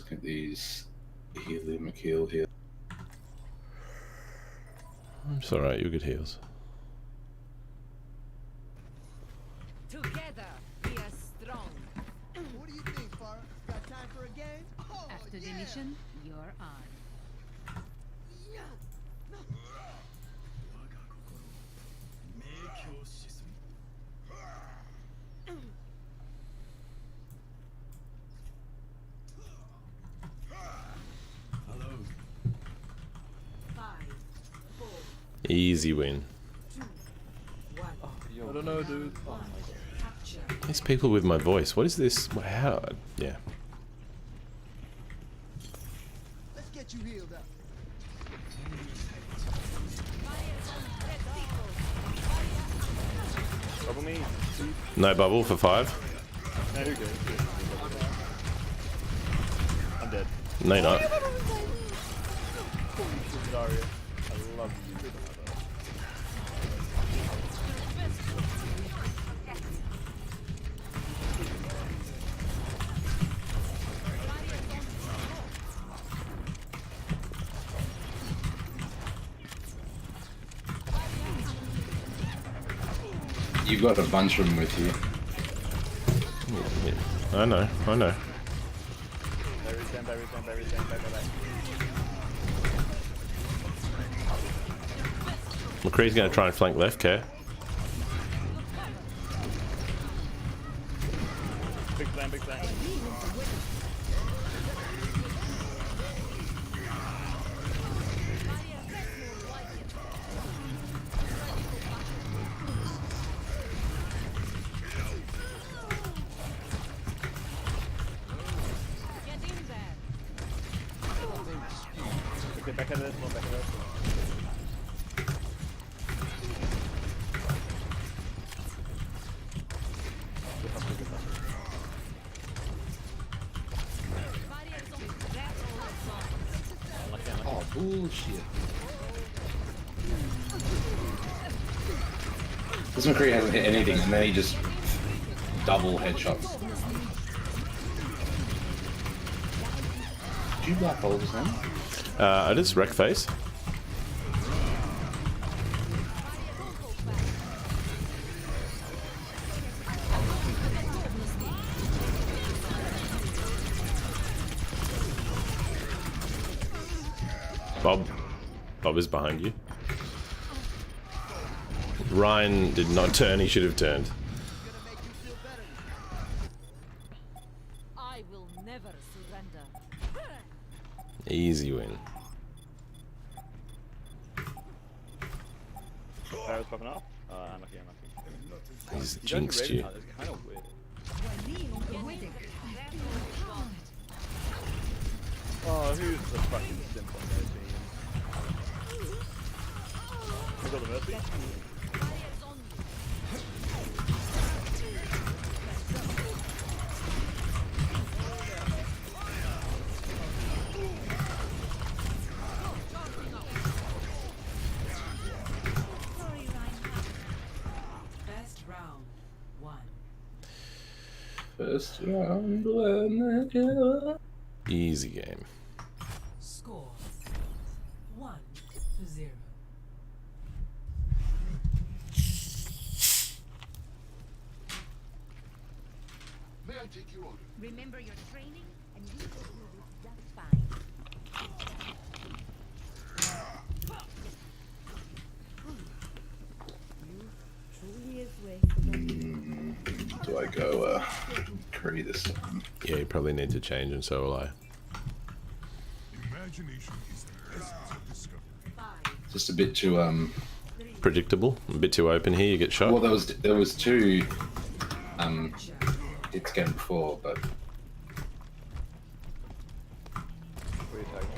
looking at these. Helium, heal. It's alright, you're good heals. Together, we are strong. What do you think, Farah? Got time for a game? Oh, After the mission, you're on. Easy win. I don't know, dude. Oh my god. These people with my voice. What is this? How? Yeah. let's get you healed up. Trouble me. No bubble for 5. No, you're good. I'm dead. No, you're not. Holy shit, Daria. I love you. You've got a bunch of them with you. Yeah. I know. Berry. McCree's going to try and flank left, care. Big plan. Okay, back at this one. Oh, bullshit. This McCree hasn't hit anything, and then he just double headshots. Did you black hole just now? I just wreck face. Bob is behind you. Ryan did not turn, he should have turned. I will never surrender. Easy win. Barrel's popping up. Unlucky. He's You don't jinxed get you. Raven, it's kind of weird. Oh, who's the fucking simp on their team? We got the Mercy? First round, when the Easy game. Score 1-0. May I take your order? Remember your training, and you will do this just fine. Do I go Curry this time? Yeah, you probably need to change, and so will I. Imagination is the essence of discovery. Just a bit too Predictable. A bit too open here, you get shot. well, there was two hits again before, but Where are you tagging?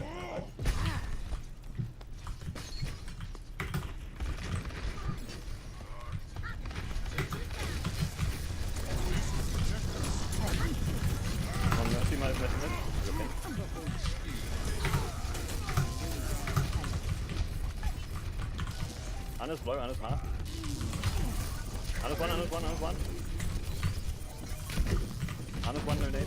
On Mercy, Mercy. Okay. Anna's low, Anna's half. Anna's one. Anna's one, no name.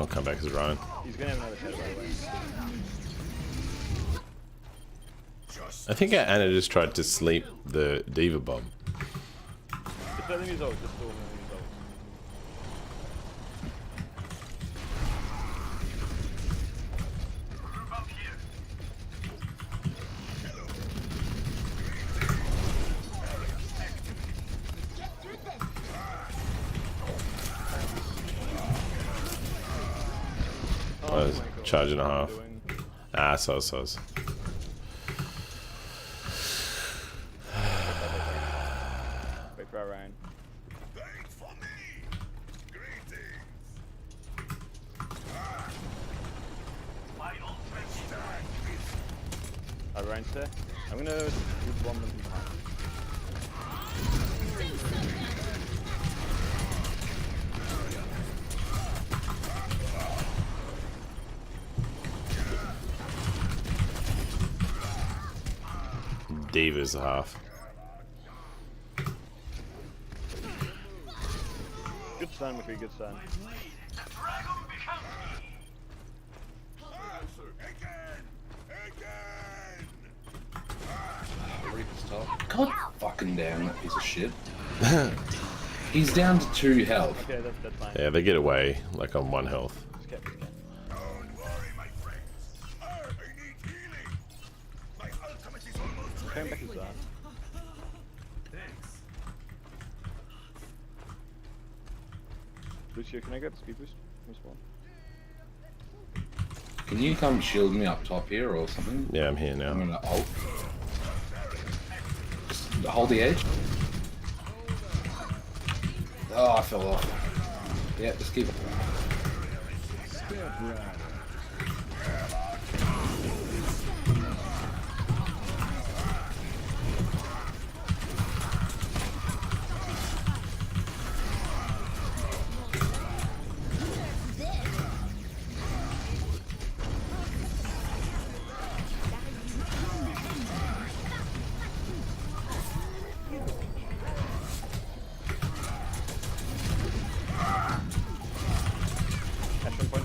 I'll come back as Ryan. He's gonna have another shadow, by the way. I think Anna just tried to sleep the Diva bomb. Just let him use ult, just let him use ult. I was my God, charging a what am I half. doing? Ah, soz. Wait for our Ryan. Wait for me. Greetings. Our Ryan's there. I'm gonna do bomb them behind. Diva's a half. Good stun, McCree, good stun. Reaper's top. God fucking damn that piece of shit. He's down to 2 health. Okay, that's fine. Yeah, they get away like on 1 health. Just get. Don't worry, my friends. I need healing. My ultimate is almost Came ready. back as that. Lucio, can I grab a speed boost? Respawn. Can you come shield me up top here or something? Yeah, I'm here I'm now. gonna ult. Just hold the edge. Oh, I fell off. Yeah, just keep it.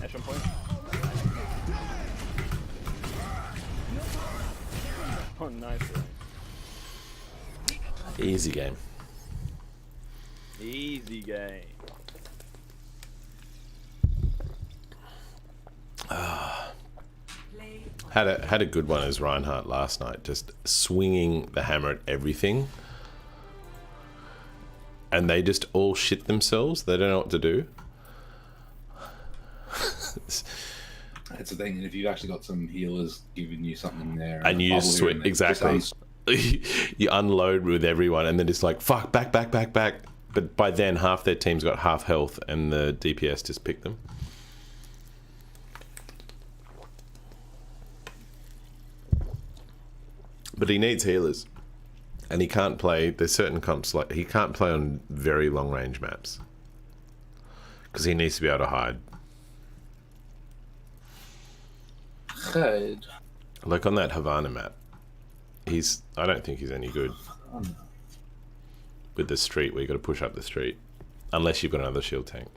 Ash on point. Oh, nice. Ryan. Easy game. Easy game. Play Had a good one as Reinhardt last night, just swinging the hammer at everything. And they just all shit themselves. They don't know what to do. That's the thing, and if you've actually got some healers giving you something there, And you just bubble here switch, and there, exactly. just You unload with everyone, and then it's like, fuck, back. But by then, half their team's got half health, and the DPS just picked them. But he needs healers. And he can't play, there's certain comps, like, he can't play on very long range maps. Because he needs to be able to hide. Good. Like on that Havana map, I don't think he's any good. With the street, where you got to push up the street. Unless you've got another shield tank.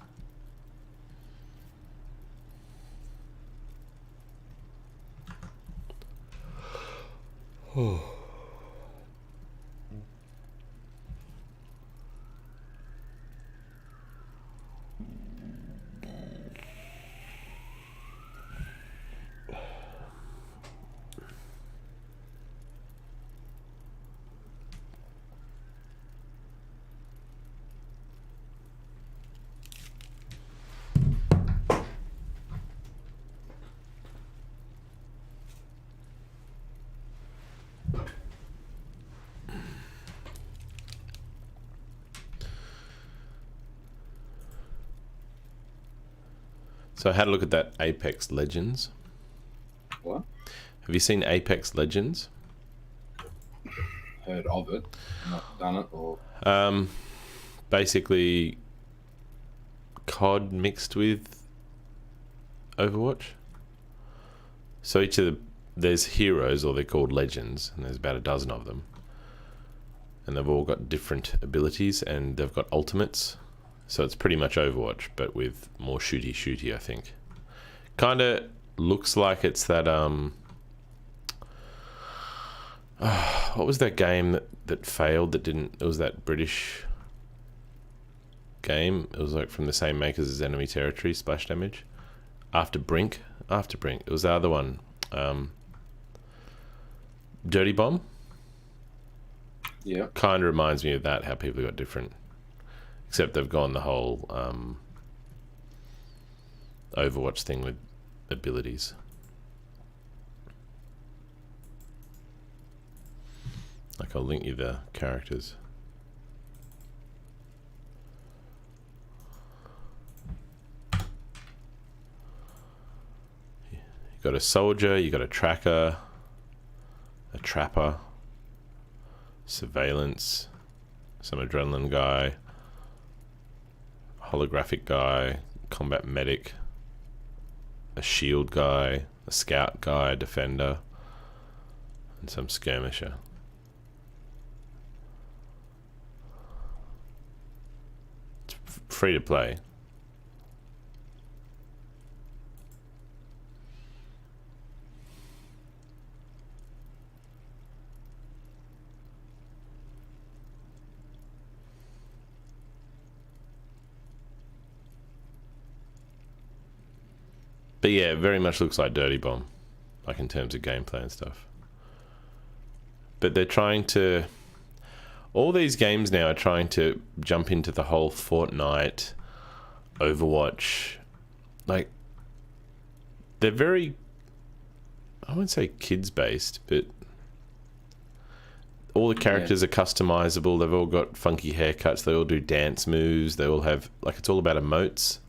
So I had a look at that Apex Legends. What? Have you seen Apex Legends? Heard of it, not done it, or Basically, COD mixed with Overwatch. So there's heroes, or they're called legends, and there's about a dozen of them. And they've all got different abilities, and they've got ultimates. So it's pretty much Overwatch, but with more shooty, I think. Kind of looks like it's that what was that game that failed that didn't? It was that British game. It was like from the same makers as Enemy Territory, Splash Damage. After Brink. It was the other one. Dirty Bomb. Yeah. Kind of reminds me of that. How people got different, except they've gone the whole Overwatch thing with abilities. Like I'll link you the characters. You got a soldier, you got a tracker, a trapper, surveillance, some adrenaline guy, holographic guy, combat medic, a shield guy, a scout guy, defender, and some skirmisher. Free to play. But yeah, it very much looks like Dirty Bomb, like in terms of gameplay and stuff. But they're trying to... All these games now are trying to jump into the whole Fortnite, Overwatch. Like, they're very... I wouldn't say kids-based, but... All the characters are customizable. They've all got funky haircuts. They all do dance moves. They all have... Like, it's all about emotes.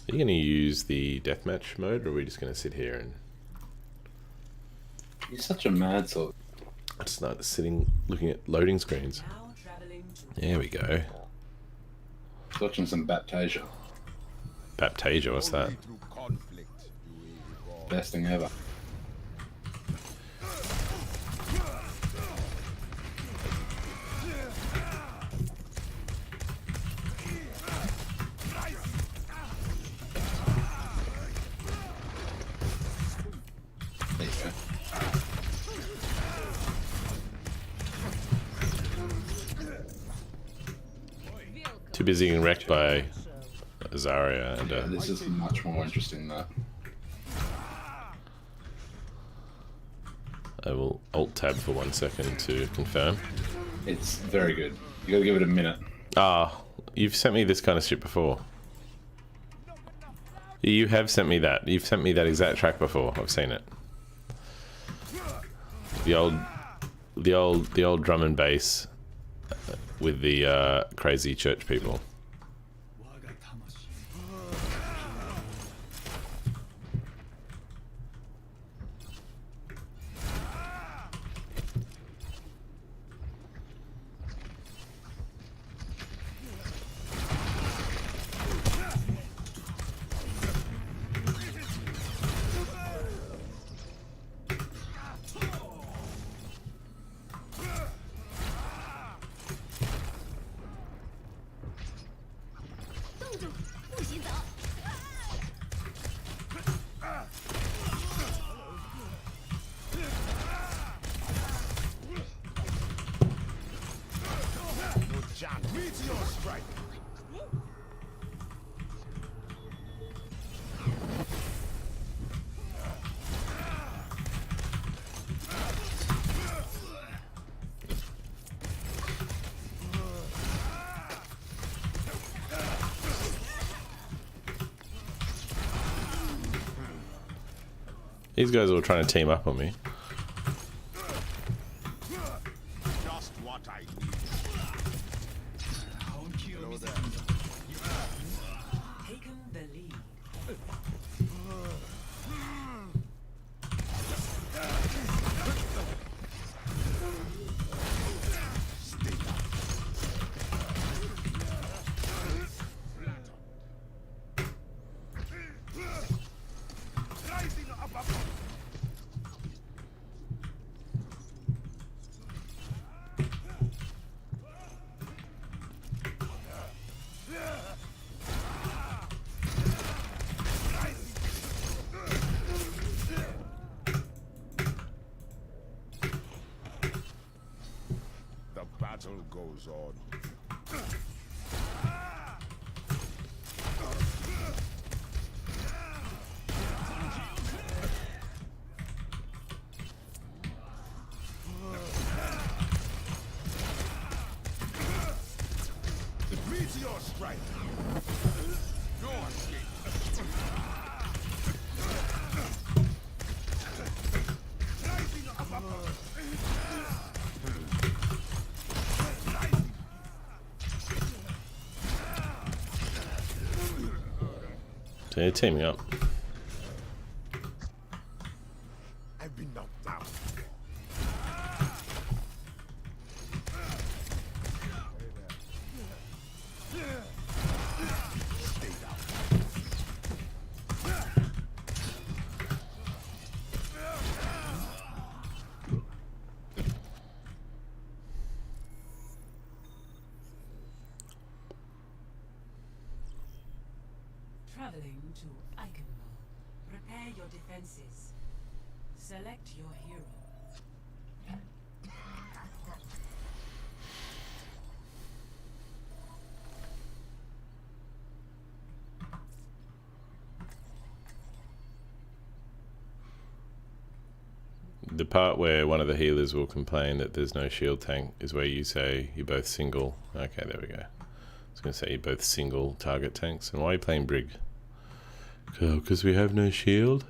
Are you going to use the deathmatch mode, or are we just going to sit here and... You're such a mad sort. I just started sitting, looking at loading screens. Now traveling to There we go. Watching some Baptasia. Baptasia, what's that? Only through conflict do we evolve. Best thing ever. There you go. Too busy getting wrecked by Zarya and Yeah, this is much more interesting though. I will alt tab for 1 second to confirm. It's very good. You gotta give it a minute. Ah, you've sent me this kind of shit before. You have sent me that. You've sent me that exact track before. I've seen it. The old drum and bass with the crazy church people. Meteor strike. These guys are all trying to team up on me. Just what I need. Hello there. taken the lead. The battle goes on. The meteor strike. No escape. Rising up. So they're teaming up. I've been knocked down. Stay down. Traveling to Eichenwald. Prepare your defenses. Select your hero. The part where one of the healers will complain that there's no shield tank is where you say you're both single. Okay, there we go. I was going to say you're both single target tanks. And why are you playing Brig? Because we have no shield?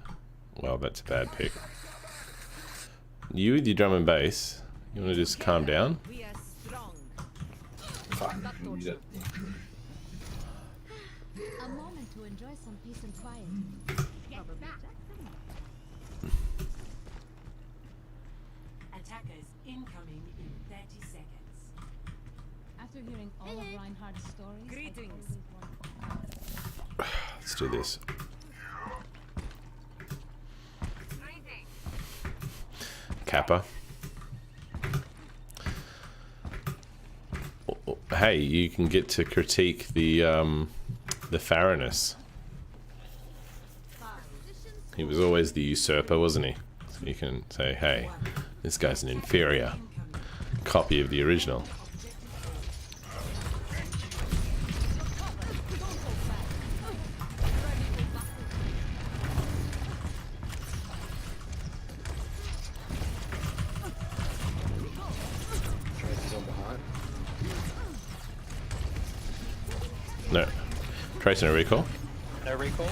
Well, that's a bad pick. You with your drum and bass, you want to just calm down? We are strong. Fuck. Need it. A moment to enjoy some peace and quiet. Probably Attackers incoming in 30 seconds. after hearing all of Reinhardt's stories. Greetings. Let's do this. Kappa. Hey, you can get to critique the Farinus. He was always the usurper, wasn't he? So you can say, hey, this guy's an inferior copy of the original. Tracer's on behind. No. Trace and a recall. No recall.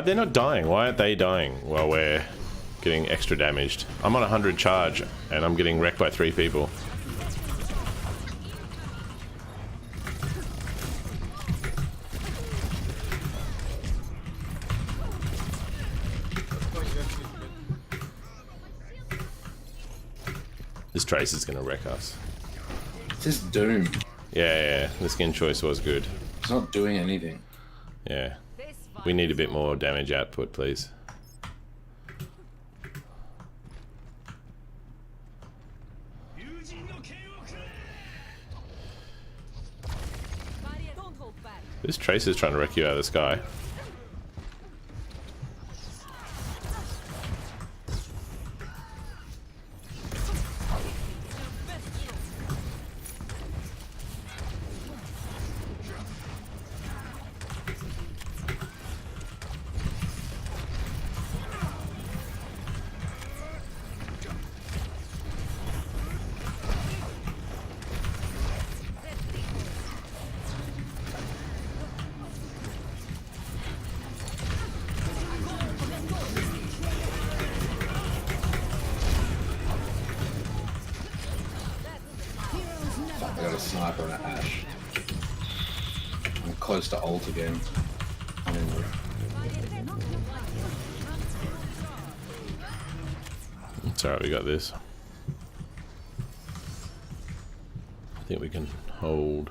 They're not dying. Why aren't they dying while we're getting extra damaged? I'm on 100 charge and I'm getting wrecked by 3 people. This Trace is going to wreck us. It's just Doom. Yeah, the skin choice was good. It's not doing anything. Yeah. We need a bit more damage output, please. Don't hold back. This Trace is trying to wreck you out of the sky. a sniper and an Ash. I'm close to ult again. I'm in the... It's alright, we got this. I think we can hold.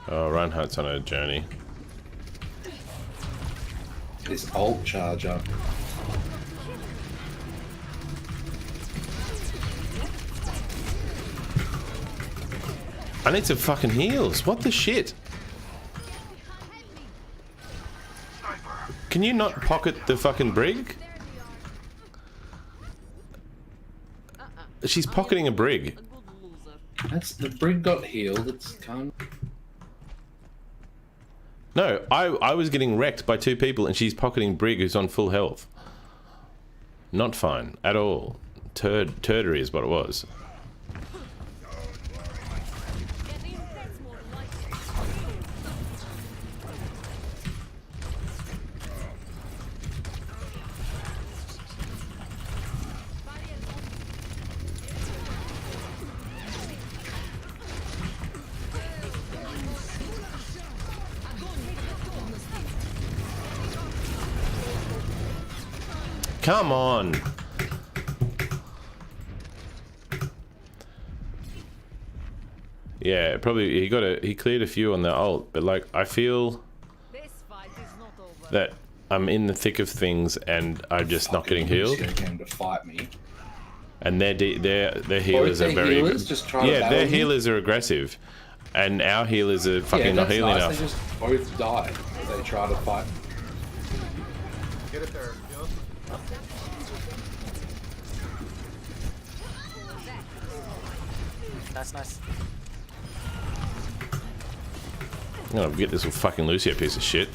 Oh, Reinhardt's on a journey. This ult charger. I need some fucking heals. What the shit? Can you not pocket the fucking brig? She's pocketing a brig. That's the brig got healed. It's kind. No, I was getting wrecked by 2 people and she's pocketing brig who's on full health. Not fine at all. Turdery is what it was. Come on. Yeah, probably he cleared a few on the ult, but like I feel that I'm in the thick of things and I'm just not getting healed. Came to fight me. And their healers are very their healers are aggressive, and our healers are fucking not healing enough. They just both die as they try to fight. Get it there. Nice. I'm gonna get this little fucking Lucio piece of shit.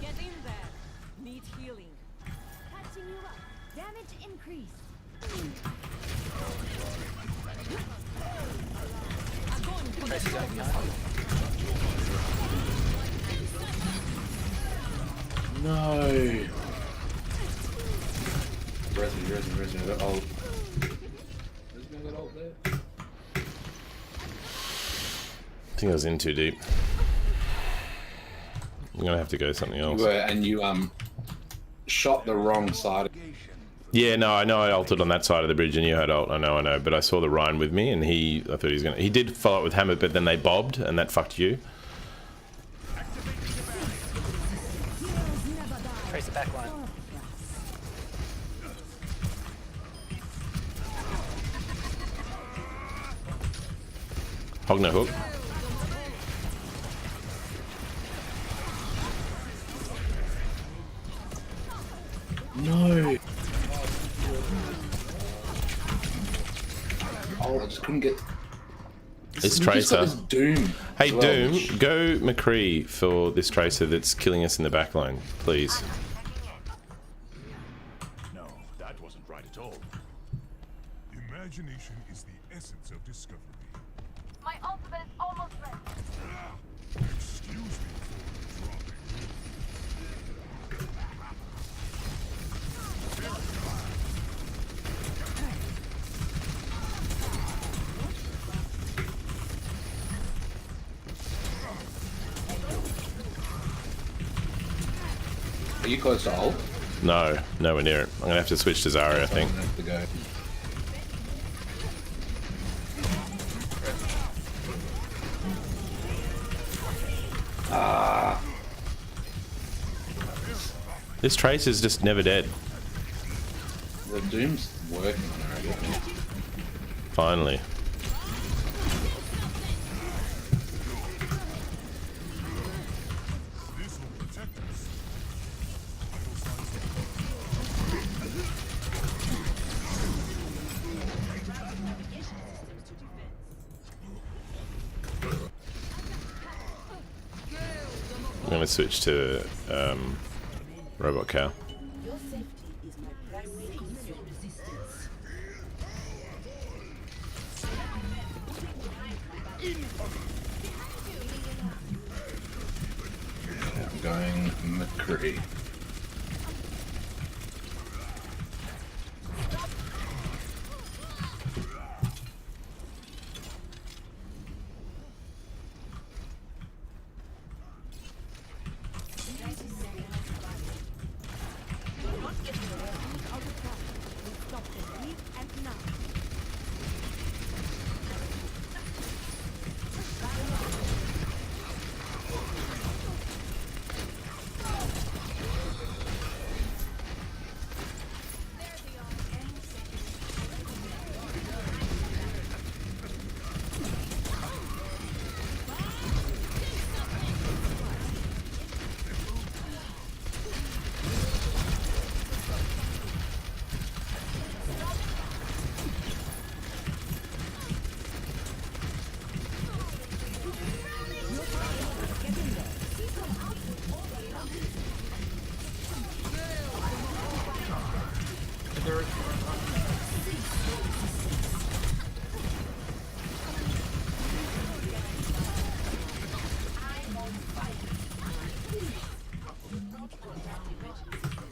Get in there. Need healing. Catching you up. Damage increase. Tracy's going behind. No. Resin. I got ult. I got ult there. I think I was in too deep. I'm gonna have to go something else. You were, and you shot the wrong side. Yeah, no, I know I ulted on that side of the bridge and you had ult, I know, but I saw the Rhine with me and I thought he was gonna, he did follow it with hammer, but then they bobbed and that fucked you. Trace the back line. Hog no hook. No. Oh, I just couldn't get. It's We just got Tracer. this Doom. Hey as well, Doom, which- go McCree for this Tracer that's killing us in the back line, please. No, that wasn't right at all. Imagination is the essence of discovery. My ultimate is almost ready. Excuse me for dropping. Are you close to ult? No, nowhere near it. I'm gonna have to switch to Zarya, I think. I'm gonna have to go. This Tracer's just never dead. The Doom's working on her again. Finally. This will protect us. I'm gonna switch to Robot Cow. Your safety is my primary concern. Resistance. going McCree.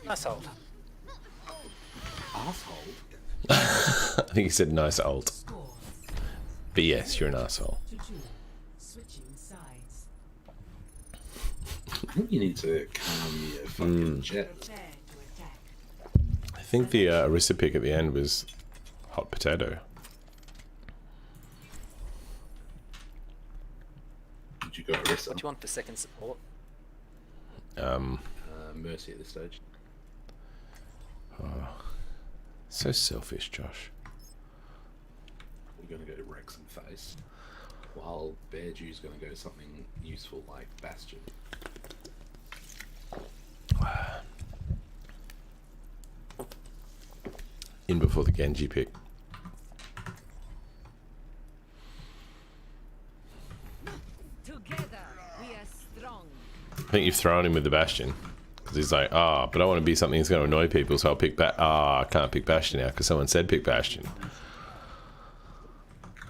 Nice hold. Asshole. I think he said nice alt. Score But yes, you're an asshole. to 2. Switching sides. I think you need to calm your fucking jet. Prepare to attack. I think the Arissa pick at the end was hot potato. Did you go Arissa? What do you want for second support? Mercy at this stage. So selfish, Josh. We're gonna go Rex and Face, while Bear Jew's gonna go something useful like Bastion. In before the Genji pick. Together, we are strong. I think you've thrown him with the Bastion. Because he's like, but I want to be something that's going to annoy people, so I'll pick I can't pick Bastion now because someone said pick Bastion.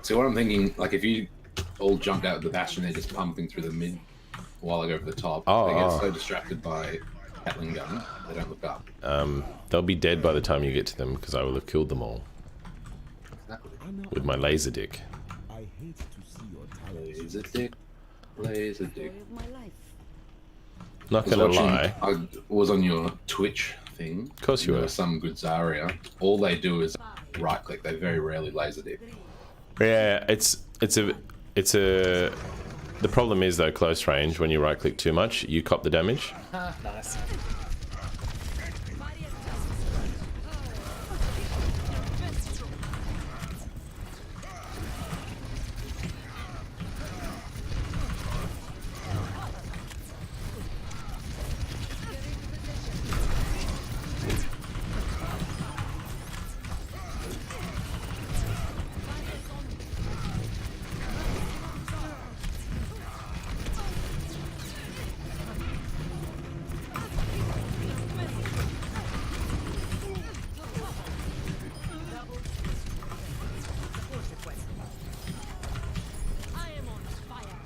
So what I'm thinking, like if you all jumped out of the Bastion, they're just pumping through the mid while I go for the top. They get so distracted by Gatling gun, they don't look up. They'll be dead by the time you get to them because I will have killed them all with my laser dick. I hate to see your talent. Laser dick, laser dick. Story of my life. Not I was gonna watching- lie. I was on your Twitch thing. Of course you there were. was some good Zarya. All they do is right click. They very rarely laser dip. Yeah, it's a the problem is though close range when you right click too much you cop the damage. Nice. I am on fire.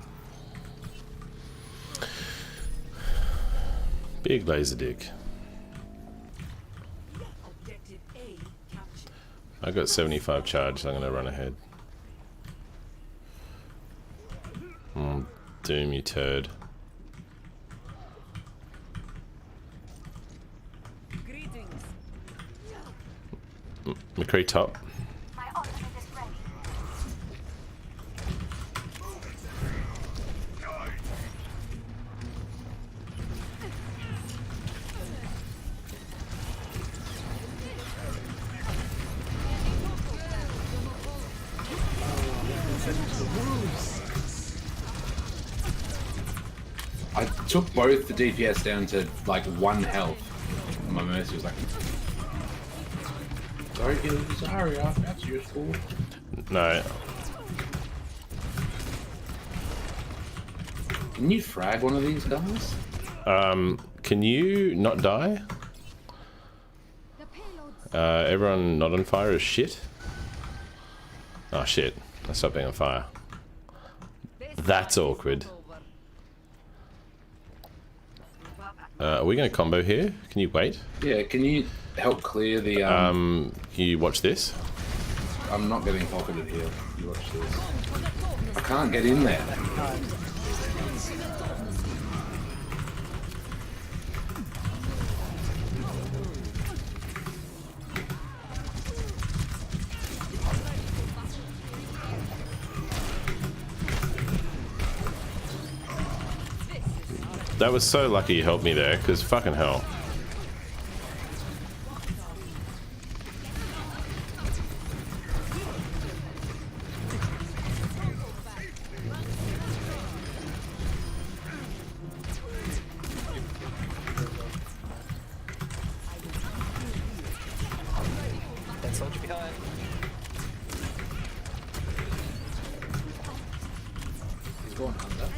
Big laser dick. Objective A captured. I got 75 charge, so I'm gonna run ahead. Doom, you turd. Greetings. McCree top. I took both the DPS down to like 1 health. And my Mercy was like, sorry, kill Zarya, that's useful. No. Can you frag one of these guys? Can you not die? The payload. Everyone not on fire is shit. Oh shit. I stopped being on fire. That's awkward. Are we going to combo here? Can you wait? Yeah, can you help clear the... Can you watch this? I'm not getting pocketed here. You watch this. I can't get in there. That was so lucky you helped me there, because fucking hell. That soldier behind. He's going under.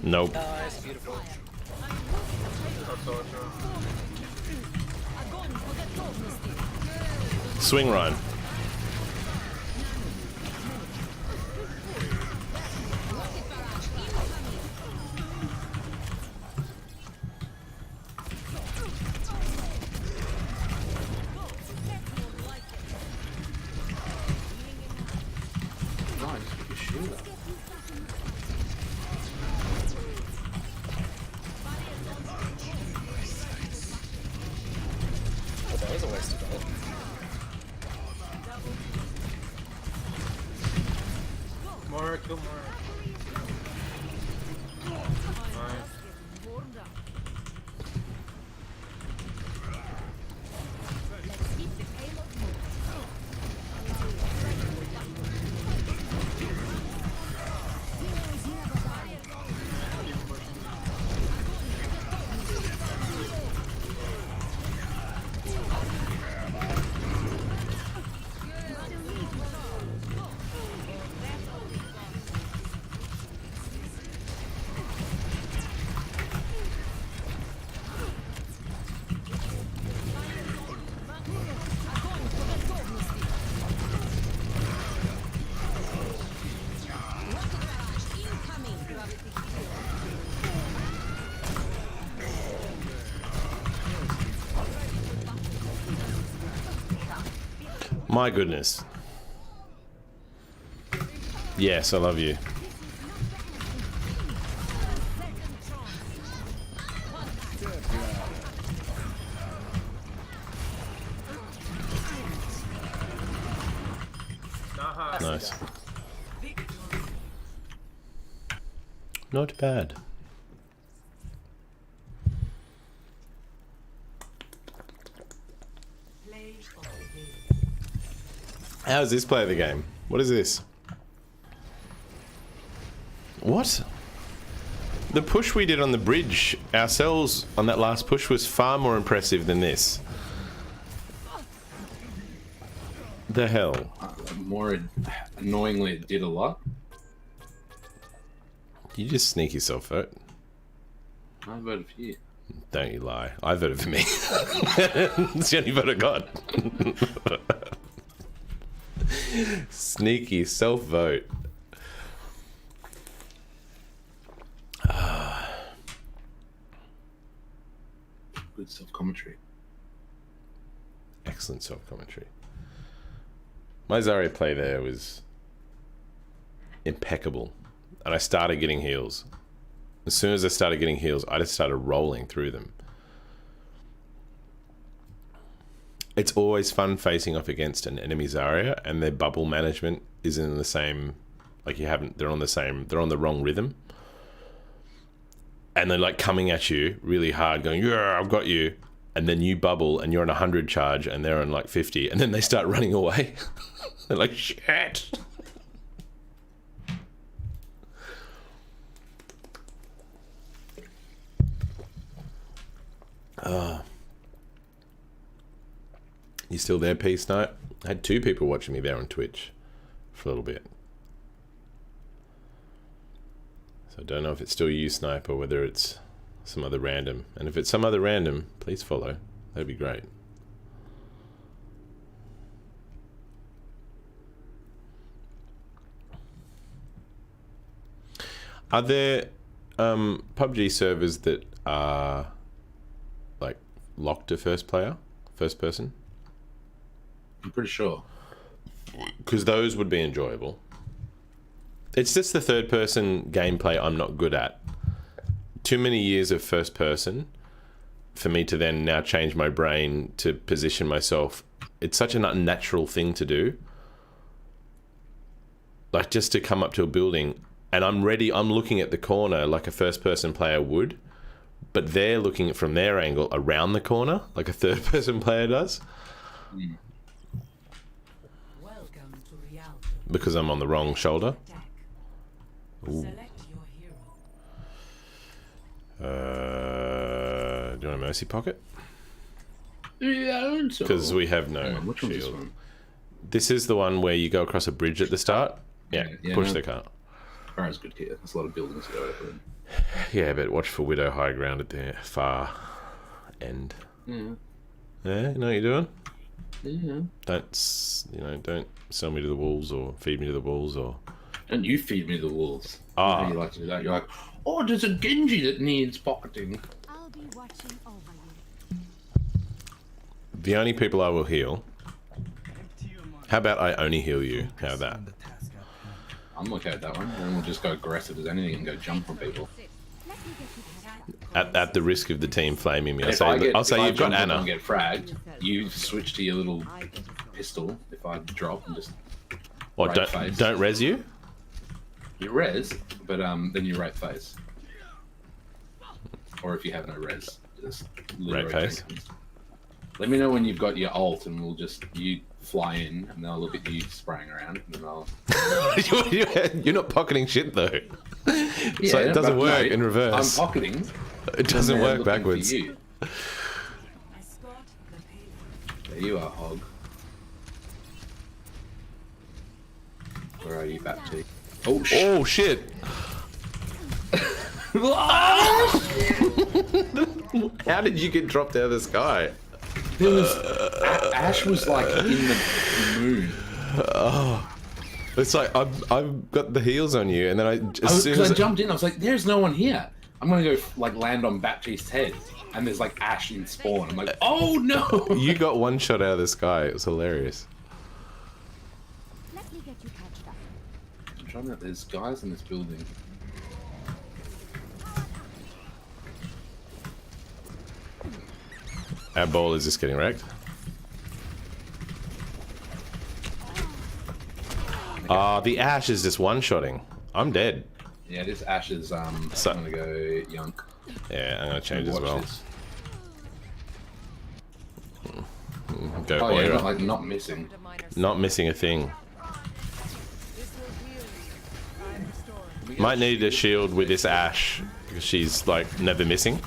Nope. Nice, beautiful. Swing Ryan. Nice, you shoot her. Oh, that was a waste of it. More, kill more. My goodness. Yes, I love you. Nice. Not bad. How does this play the game? What is this? What? The push we did on the bridge ourselves on that last push was far more impressive than this. The hell? More annoyingly, it did a lot. You just sneak yourself vote. I voted for you. Don't you lie. I voted for me. It's the only vote I got. Sneaky self-vote. Good self-commentary. Excellent self-commentary. My Zarya play there was impeccable. And I started getting heals. As soon as I started getting heals, I just started rolling through them. It's always fun facing off against an enemy Zarya, and their bubble management is in the same, like they're on the wrong rhythm. And they're like coming at you really hard, going, yeah, I've got you. And then you bubble and you're on 100 charge and they're on like 50, and then they start running away. They're like, shit. You still there, Peace Night? I had 2 people watching me there on Twitch for a little bit. So I don't know if it's still you, Snipe, or whether it's some other random. And if it's some other random, please follow. That'd be great. Are there PUBG servers that are like locked to first person? I'm pretty sure. Because those would be enjoyable. It's just the third person gameplay I'm not good at. Too many years of first person for me to then now change my brain to position myself. It's such an unnatural thing to do. Like just to come up to a building and I'm looking at the corner like a first person player would, but they're looking from their angle around the corner like a third person player does. Welcome to reality. Because I'm on the wrong shoulder. Attack. Ooh. Select your hero. Do you want a mercy pocket? Yeah, Because we have Hang no on, which one's this shield. one? This is the one where you go across a bridge at the start. Yeah, Yeah, push no. the cart. Alright, good here. There's a lot of buildings to go over. Yeah, but watch for Widow high ground at the far end. Yeah. Yeah, you know what you're doing? Yeah. Don't sell me to the wolves or feed me to the wolves or... And you feed me the wolves. Ah. You like to do that. You're like, oh, there's a Genji that needs pocketing. I'll be watching over you. The only people I will heal... How about I only heal you? How about that? I'm okay with that one. Then we'll just go aggressive as anything and go jump on people. Let me get you covered. At the risk of the team flaming me, I'll If I say, if I you've got jump up Anna. and get fragged, you switch to your little pistol. If I drop and just What, right face. don't res you? You res, but then you right face. Or if you have no res, just Right face? Let me know when you've got your ult, and you fly in, and then I'll look at you spraying around, and then I'll. You're not pocketing shit though. So Yeah, it doesn't but work no, in reverse. I'm pocketing. It doesn't and work they're looking for backwards. you. Escort the payload. There you are, Hog. Where are you, Bapti? Oh shit! Oh shit! How did you get dropped out of the sky? There was Ash was like in the moon. It's like I've got the heels on you, and then I Because I jumped in, I was like, "There's no one here. I'm gonna go like land on Baptiste's head," and there's like Ash in spawn. I'm like, "Oh no!" you got one shot out of the sky. It was hilarious. Let me get you patched up. I'm trying to. There's guys in this building. Our ball is just getting wrecked. The Ash is just one-shotting. I'm dead. Yeah, this Ash is. I'm gonna go Yunk. Yeah, I'm gonna change as Watch well. this. Go Oh yeah, Oira. not missing. Not missing a thing. Might need a shield with this Ash because she's like never missing.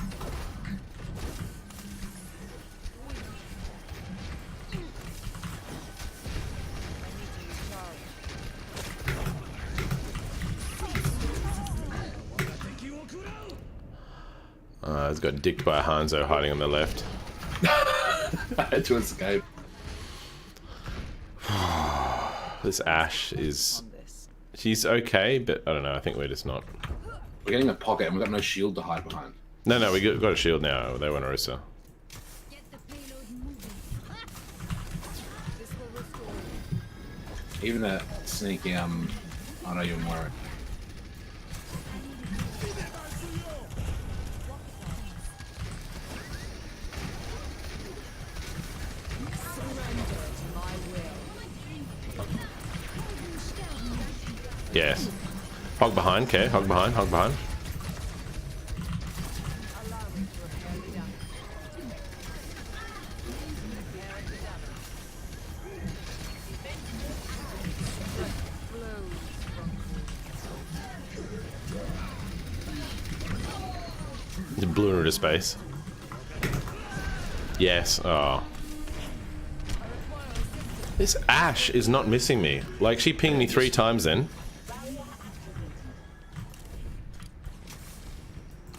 It's got dicked by Hanzo hiding on the left. I had to escape. This Ash is... She's okay, but I don't know, I think we're just not... We're getting a pocket and we've got no shield to hide behind. No, we got a shield now. They want Orisa. Get the payload moving. This will restore you. Even a sneaky, I know you're more. Yes. Hog behind, okay. Hog behind, hog behind. It blew her into space. Yes. Oh. This Ash is not missing me. Like, she pinged me 3 times then.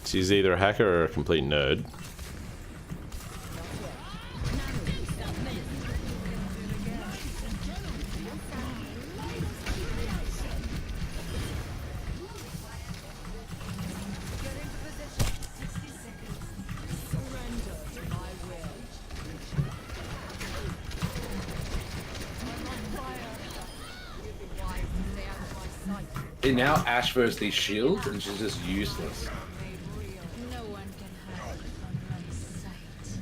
She's either a hacker or a complete nerd. And now Ash versus these shields, and she's just useless. No one can hide from my sight.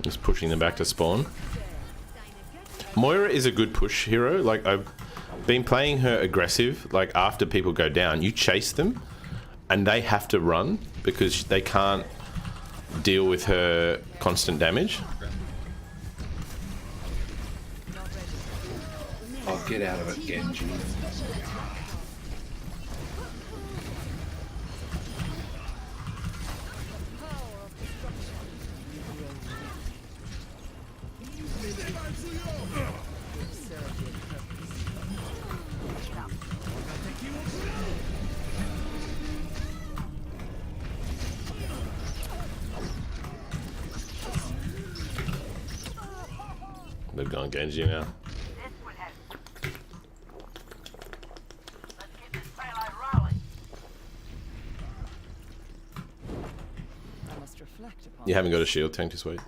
Just pushing them back to spawn. Moira is a good push hero. Like, I've been playing her aggressive. Like, after people go down, you chase them and they have to run because they can't deal with her constant damage. Oh, get out of it, Genji. They've gone Genji now. I must reflect upon You haven't got a shield tank, just wait.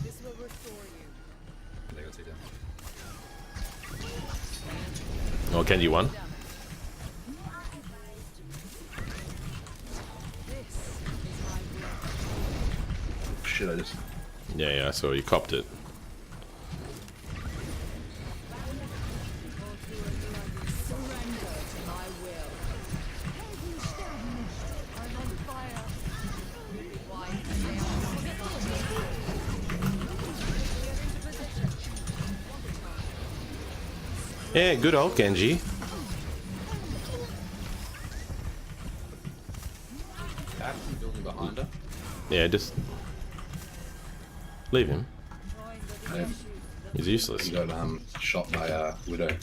this will restore you. They got two down. Oh, Genji won. Shit, I just... Yeah, I saw you copped it. Surrender to my will. I'm on fire. Why stay on? Yeah, good old Genji. Ash is building behind her. Yeah, just leave him. And He's useless. he got shot by Widow. My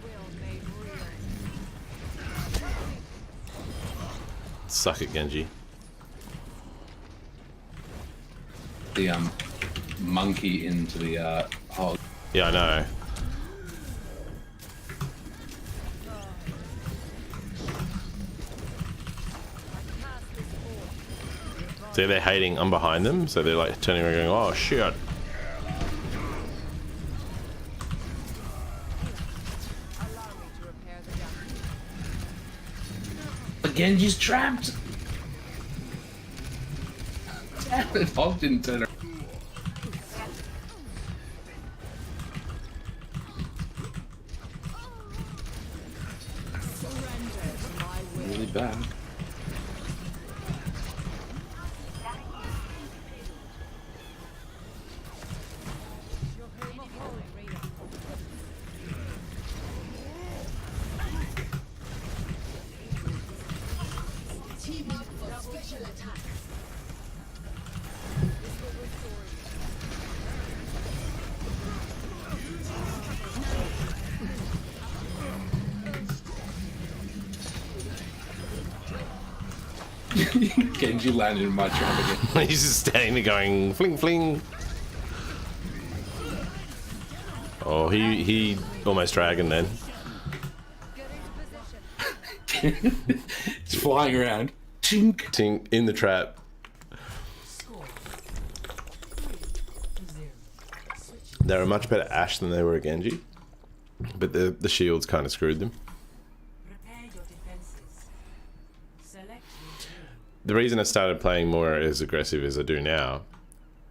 will made real. Suck it, Genji. The monkey into the hog. Yeah, I know. See, they're hating. I'm behind them, so they're like turning around going, oh shit. Allow me to repair the damage. But Genji's trapped! Damn it, Hog didn't turn around. Surrender to my will. Really bad. Genji landed in my trap again. He's just standing there going fling fling. Oh, he almost dragged then. It's flying around. Tink. Tink in the trap. They were much better Ashe than they were Genji, but the shields kind of screwed them. Prepare your defenses. Select your hero. The reason I started playing Moira as aggressive as I do now,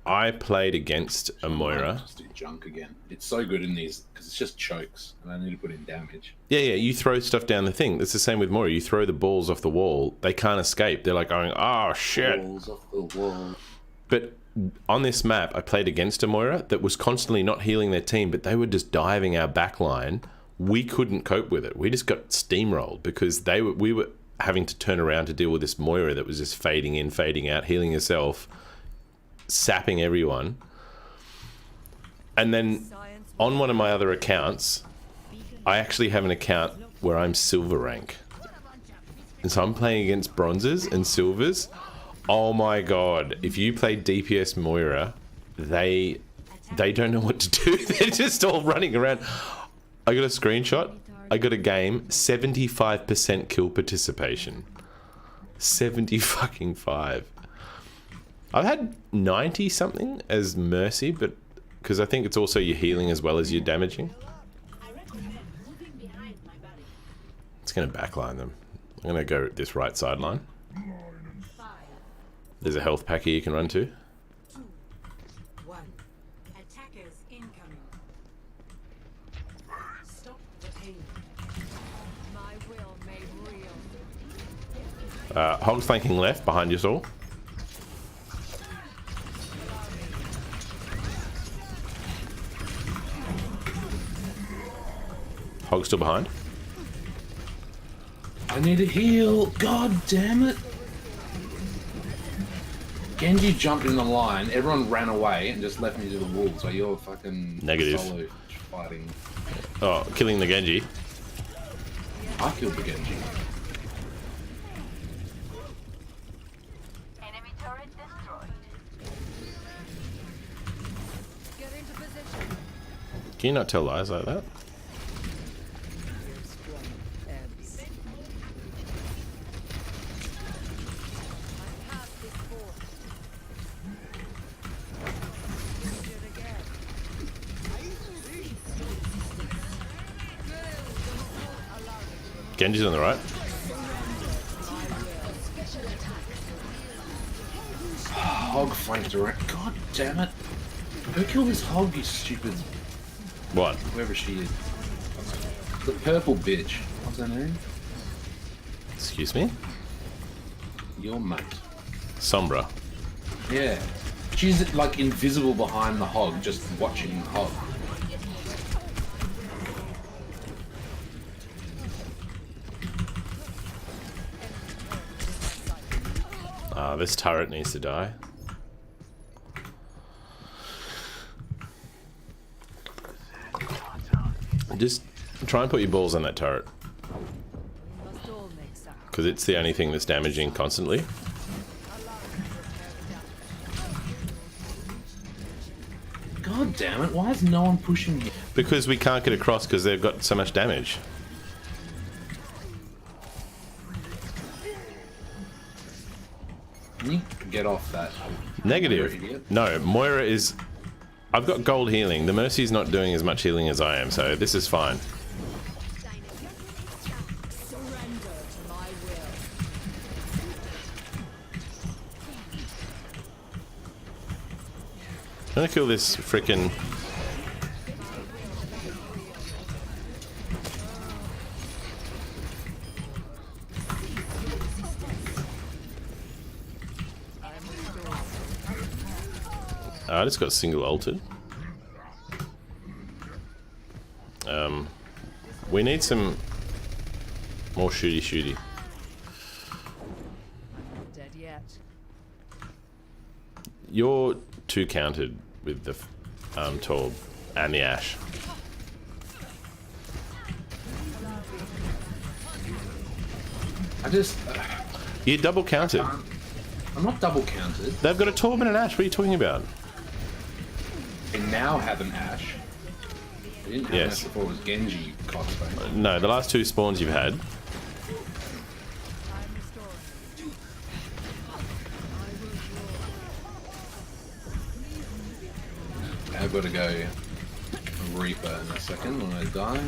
I played against a Moira. Just do junk again. It's so good in these because it's just chokes, and I need to put in damage. Yeah, you throw stuff down the thing. It's the same with Moira. You throw the balls off the wall, they can't escape. They're like going, oh shit. Balls off the wall. But on this map, I played against a Moira that was constantly not healing their team, but they were just diving our backline. We couldn't cope with it. We just got steamrolled because we were having to turn around to deal with this Moira that was just fading in, fading out, healing herself, sapping everyone. And then on one of my other accounts, I actually have an account where I'm silver rank. And so I'm playing against bronzes and silvers. Oh my god, if you play DPS Moira, they don't know what to do. They're just all running around. I got a screenshot. I got a game 75% kill participation. 70 fucking 5. I've had 90 something as mercy, but because I think it's also your healing as well as your damaging. It's going to backline them. I'm going to go this right sideline. There's a health pack here you can run to. 2, 1. Attackers incoming. Stop the pain. My will made real. Hog flanking left behind you all. Hog's still behind. I need a heal. God damn it. Genji jumped in the line, everyone ran away and just left me to the wolves while you're fucking Negative. solo fighting. Oh, killing the Genji. I killed the Genji. Enemy turret destroyed. Get into position. Can you not tell lies like that? Genji's on the right. Hog flanked around. God damn it. Go kill this hog, you stupid. What? Whoever she is. The purple bitch. What's her name? Excuse me? Your mate. Sombra. Yeah. She's like invisible behind the hog, just watching the hog. This turret needs to die. Just try and put your balls on that turret. Must all make some. Because it's the only thing that's damaging constantly. God damn it, why is no one pushing me? Because we can't get across because they've got so much damage. Can you get off that? Negative. Idiot? No, Moira is... I've got gold healing. The Mercy's not doing as much healing as I am, so this is fine. Surrender to my will. I'm gonna kill this frickin'... I just got single ulted. We need some more shooty. Dead yet. You're too countered with the Torb and the Ash. I just... You're double counted. I'm not double counted. They've got a Torb and an Ash. What are you talking about? They now have an Ash. They didn't have Yes. an Ash before it was Genji cockfight. No, the last two spawns you've had. I've got to go Reaper in a second when I die.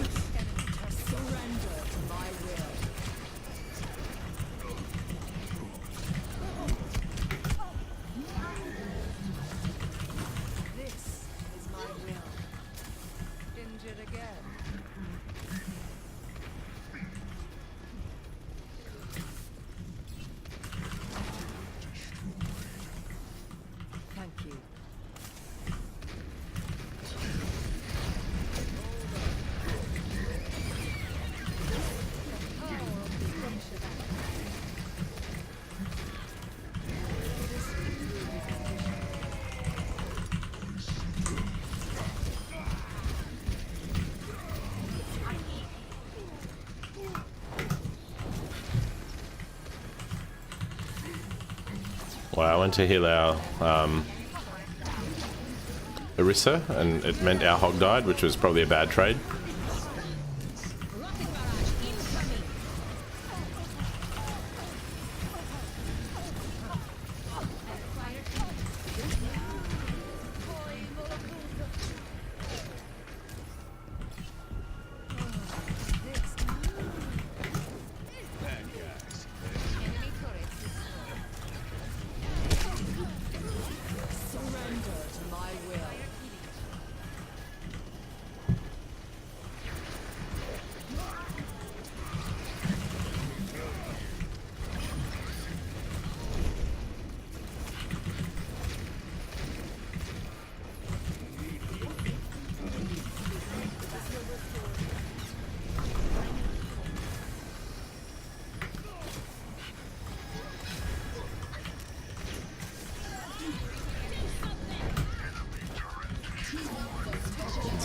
Surrender to my will. This is my will. Injured again. Thank you. Well, I went to heal our Orisa, and it meant our hog died, which was probably a bad trade.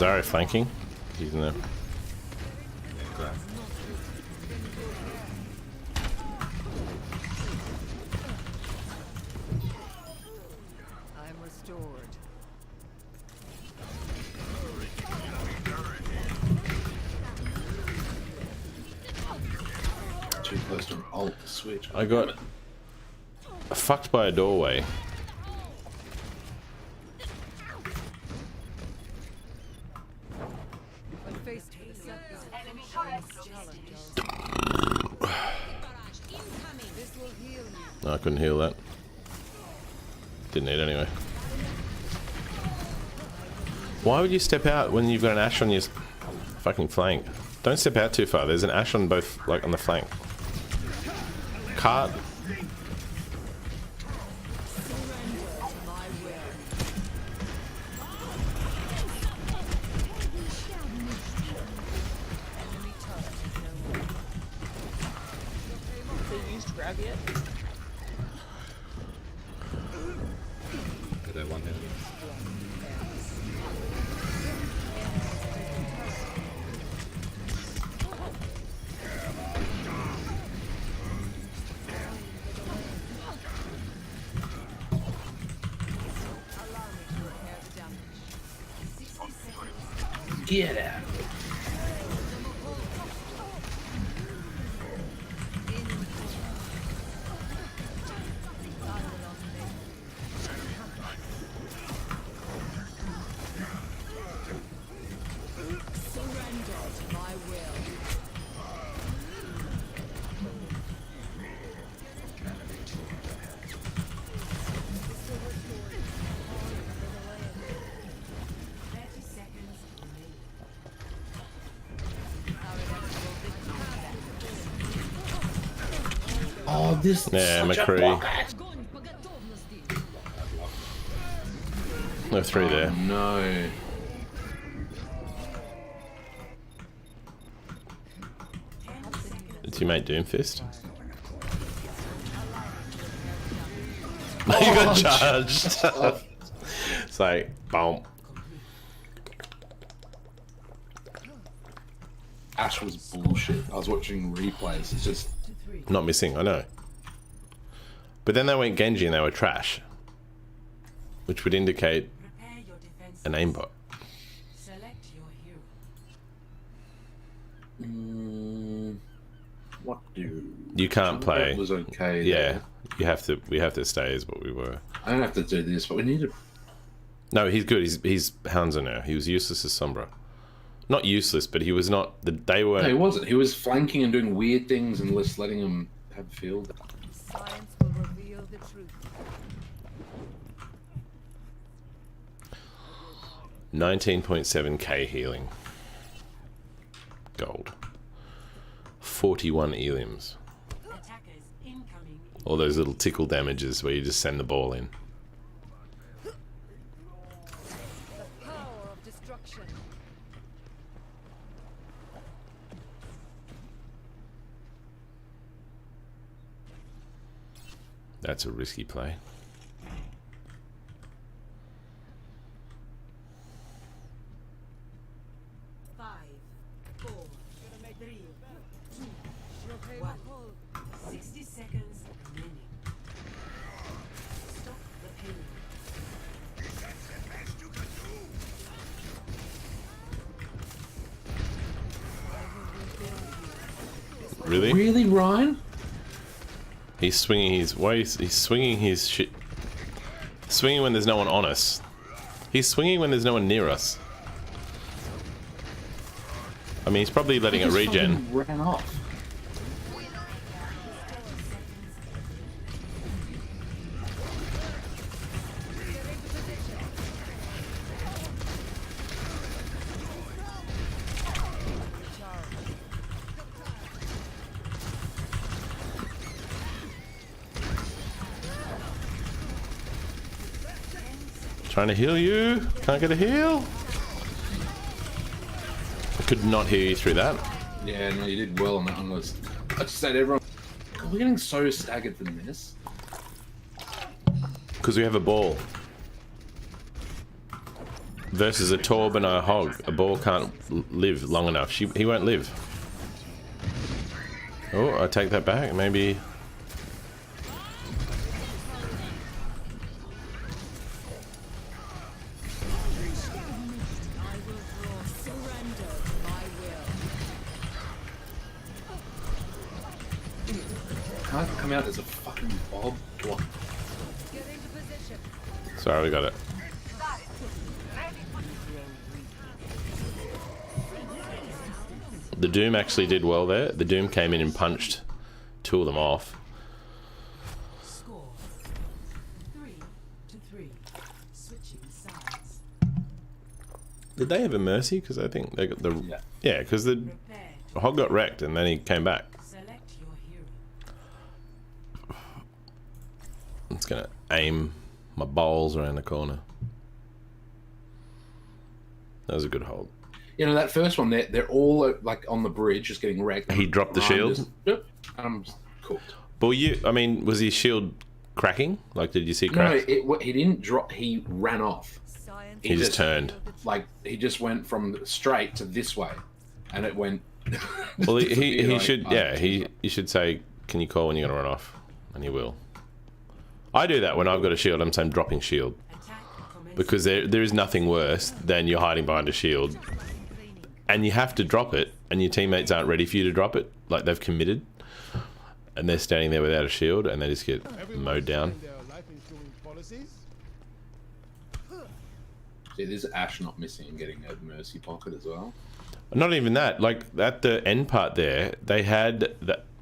Zarya flanking. He's in there. I'm restored. Too close to an alt to switch. I got fucked by a doorway. When faced with a this will heal you. No, I couldn't heal that. Didn't need it anyway. Why would you step out when you've got an Ashe on your fucking flank? Don't step out too far. There's an Ashe on both, like on the flank. Cart. They used grab yet? Get that one hit. Get out. Oh, this is Yeah, such a McCree. block. No, three there. No. It's your mate Doomfist. You got charged. It's like, boom. Ashe was bullshit. I was watching replays. It's just Not missing, I know. But then they went Genji and they were trash. Which would indicate Prepare your defenses. an aimbot. Select your hero. what do? You can't play. That was okay. Yeah. there. We have to stay as what we were. I don't have to do this, but we need to. No, he's good. He's Hanzo now. He was useless as Sombra. Not useless, but he was not. They were. No, he wasn't. He was flanking and doing weird things and just letting him have a field. Science will reveal the truth. 19.7k healing. Gold. 41 elims. Attackers incoming. All those little tickle damages where you just send the ball in. The power of destruction. That's a risky play. Five, four, three, two, one. 60 seconds remaining. Stop the pain. Really? Really, Ryan? He's swinging his. Why he's swinging his shit? Swinging when there's no one on us. He's swinging when there's no one near us. I mean, he's probably letting it He just regen. fucking ran off. Trying to heal you. Can't get a heal. I could not hear you through that. Yeah, no, you did well on that one. I just said everyone. We're getting so staggered from this. Because we have a ball. versus a Torb and a Hog. A ball can't live long enough. He won't live. Oh, I take that back. Maybe. Can't come out as a fucking bob. What? Sorry, we got it. The Doom actually did well there. The Doom came in and punched two of them off. Score 3-3. Switching sides. Did they have a mercy? Because I think they got the Yeah. Because the Prepare. Hog got wrecked and then he came back. Select your hero. I'm just gonna aim my balls around the corner. That was a good hold. You know, that first one, they're all like on the bridge, just getting wrecked. He dropped the shield? Yep. And I'm just cooked. But I mean, was his shield cracking? Like, did you see No, cracks? he didn't drop. He ran off. He just turned. Like, he just went from straight to this way, and it went. Well, he like, should, yeah, he should say, can you call when you're going to run off? And he will. I do that when I've got a shield. I'm saying dropping shield. Attack commences. Because there is nothing worse than you're hiding behind a shield. And you have to drop it, and your teammates aren't ready for you to drop it. Like, they've committed. And they're standing there without a shield, and they just get mowed down. See, there's Ash not missing and getting a mercy pocket as well. Not even that. Like, at the end part there, they had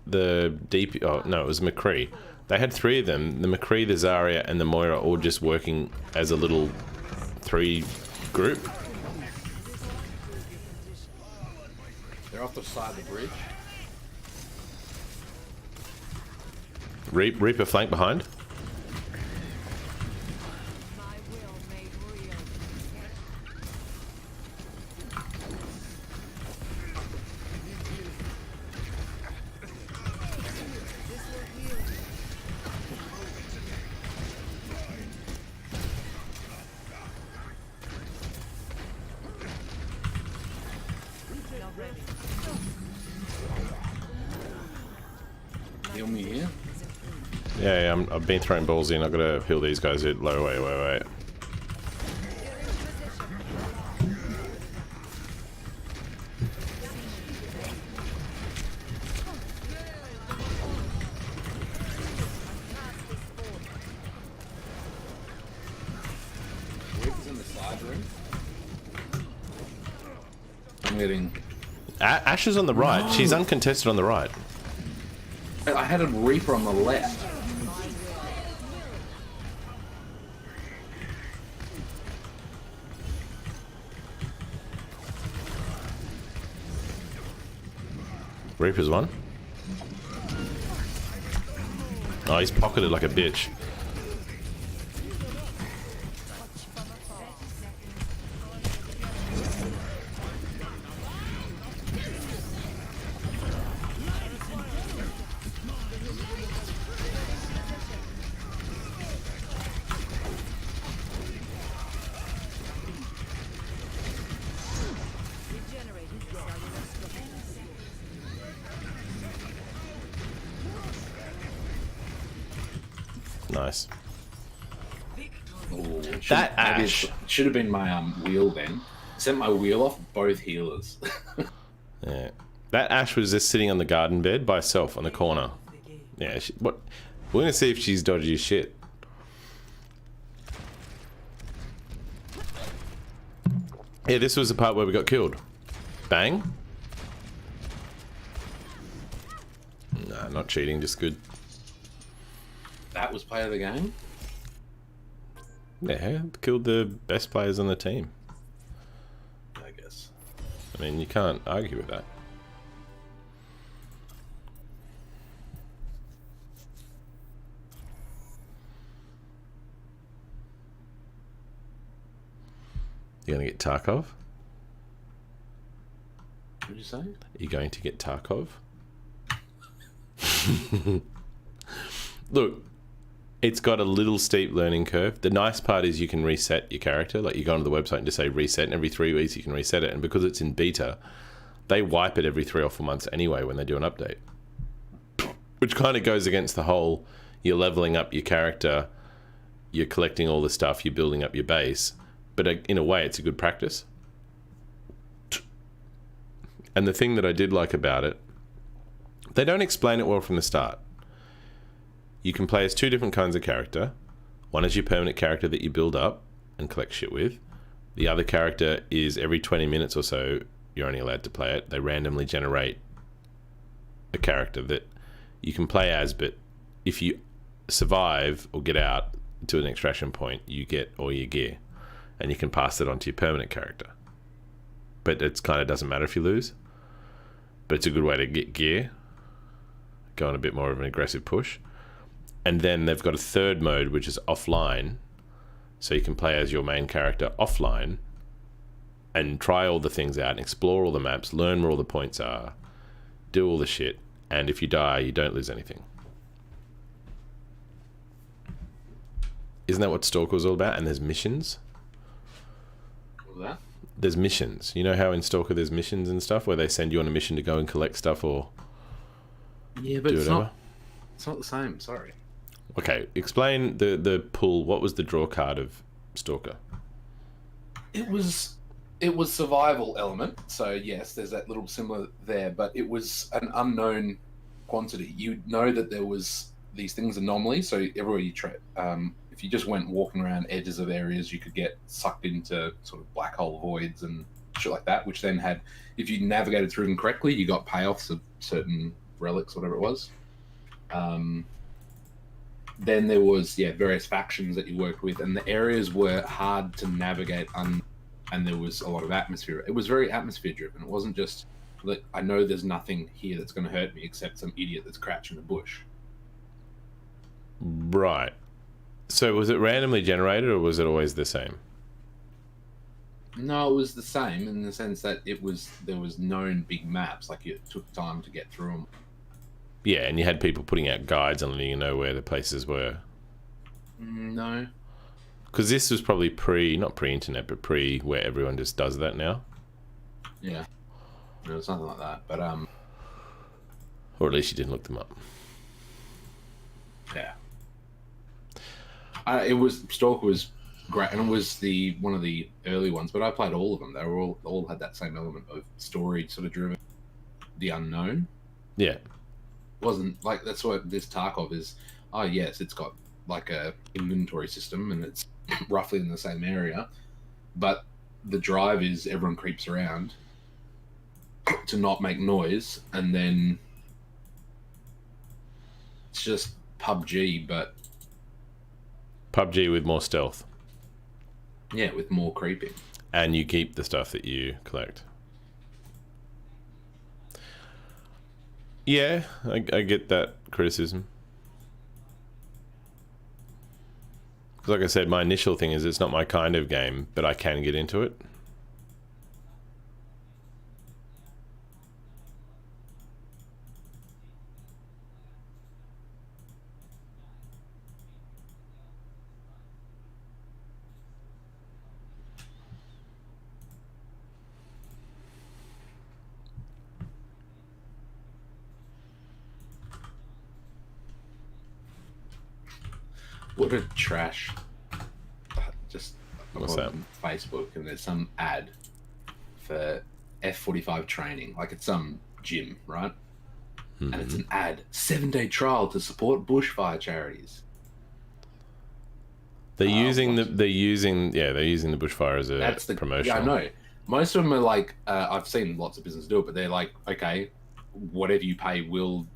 the DP... Oh, no, it was McCree. They had three of them. The McCree, the Zarya, and the Moira all just working as a little 3 group. They're off the side of the bridge. Reaper flank behind. My will made real. Heal me here. Yeah, I've been throwing balls in. I've got to heal these guys. Wait. Reaper's in the side room. I'm getting. Ash is on the right. She's uncontested on the right. I had a Reaper on the left. Reaper's one. Oh, he's pocketed like a bitch. Nice. Ooh, That maybe Ash. it should have been my wheel then. Sent my wheel off both healers. Yeah. That Ash was just sitting on the garden bed by herself on the corner. Yeah, what? We're gonna see if she's dodgy as shit. Yeah, this was the part where we got killed. Bang. Nah, not cheating, just good. That was play of the game. Yeah, killed the best players on the team. I guess. I mean, you can't argue with that. You're gonna get Tarkov? What did you say? You're going to get Tarkov? Look, It's got a little steep learning curve. The nice part is you can reset your character. Like, you go onto the website and just say reset, and every 3 weeks you can reset it. And because it's in beta, they wipe it every 3 or 4 months anyway when they do an update. Which kind of goes against the whole, you're leveling up your character, you're collecting all the stuff, you're building up your base. But in a way, it's a good practice. And the thing that I did like about it, they don't explain it well from the start. You can play as 2 different kinds of character. One is your permanent character that you build up and collect shit with. The other character is every 20 minutes or so, you're only allowed to play it. They randomly generate a character that you can play as, but if you survive or get out to an extraction point, you get all your gear. And you can pass it on to your permanent character. But it kind of doesn't matter if you lose. But it's a good way to get gear. Go on a bit more of an aggressive push. And then they've got a third mode, which is offline. So you can play as your main character offline and try all the things out and explore all the maps, learn where all the points are, do all the shit. And if you die, you don't lose anything. Isn't that what Stalker was all about? And there's missions. What was that? There's missions. You know how in Stalker there's missions and stuff where they send you on a mission to go and collect stuff or Yeah, but do whatever? it's not the same. Sorry. Okay, explain the pull. What was the draw card of Stalker? It was survival element. So yes, there's that little similar there, but it was an unknown quantity. You know that there was these things anomaly. So everywhere you try, if you just went walking around edges of areas, you could get sucked into sort of black hole voids and shit like that. Which then had, if you navigated through them correctly, you got payoffs of certain relics, whatever it was. Then there was various factions that you worked with, and the areas were hard to navigate, and there was a lot of atmosphere. It was very atmosphere driven. It wasn't just like, I know there's nothing here that's going to hurt me except some idiot that's crouched in the bush. Right. So was it randomly generated, or was it always the same? No, it was the same in the sense that there was known big maps, like it took time to get through them. Yeah, and you had people putting out guides and letting you know where the places were. No. Because this was probably not pre-internet, but where everyone just does that now. Yeah. It was something like that, but Or at least you didn't look them up. yeah. Stalker was great, and it was one of the early ones, but I played all of them. They were all had that same element of story sort of driven, the unknown. Yeah. Wasn't like, that's what this Tarkov is. Oh yes, it's got like a inventory system and it's roughly in the same area, but the drive is everyone creeps around to not make noise, and then it's just PUBG, but PUBG with more stealth. yeah, with more creeping. And you keep the stuff that you collect. Yeah, I get that criticism. Because like I said, my initial thing is it's not my kind of game, but I can get into it. What a trash. Just What's that? on Facebook, and there's some ad for F45 training. Like, it's some gym, right? Mm-hmm. And it's an ad. 7-day trial to support bushfire charities. They're using the bushfire as a promotion. Yeah, I know. Most of them are like, I've seen lots of businesses do it, but they're like, okay, whatever you pay, we'll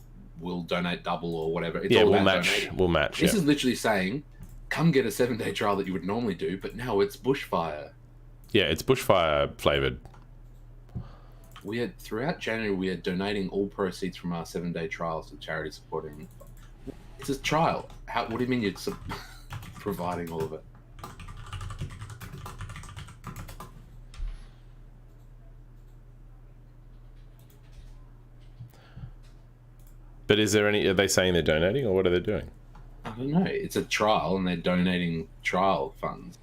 donate double or whatever. It's all we'll about match. donating. We'll match. This Yeah. is literally saying, come get a 7-day trial that you would normally do, but now it's bushfire. Yeah, it's bushfire flavored. Throughout January, we are donating all proceeds from our 7-day trials to charity supporting. It's a trial. What do you mean you're providing all of it? But are they saying they're donating, or what are they doing? don't know. It's a trial, and they're donating trial funds.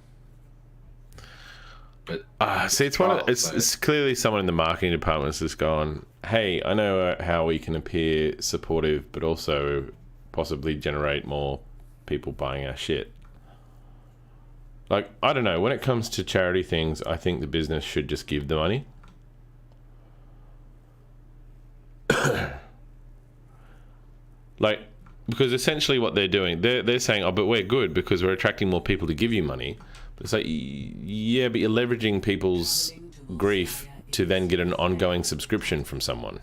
But See, it's trial, it's clearly someone in the marketing department has just gone, hey, I know how we can appear supportive, but also possibly generate more people buying our shit. Like, I don't know. When it comes to charity things, I think the business should just give the money. Like, because essentially what they're doing, they're saying, oh, but we're good because we're attracting more people to give you money. But it's like, yeah, but you're leveraging people's grief to then get an ongoing subscription from someone.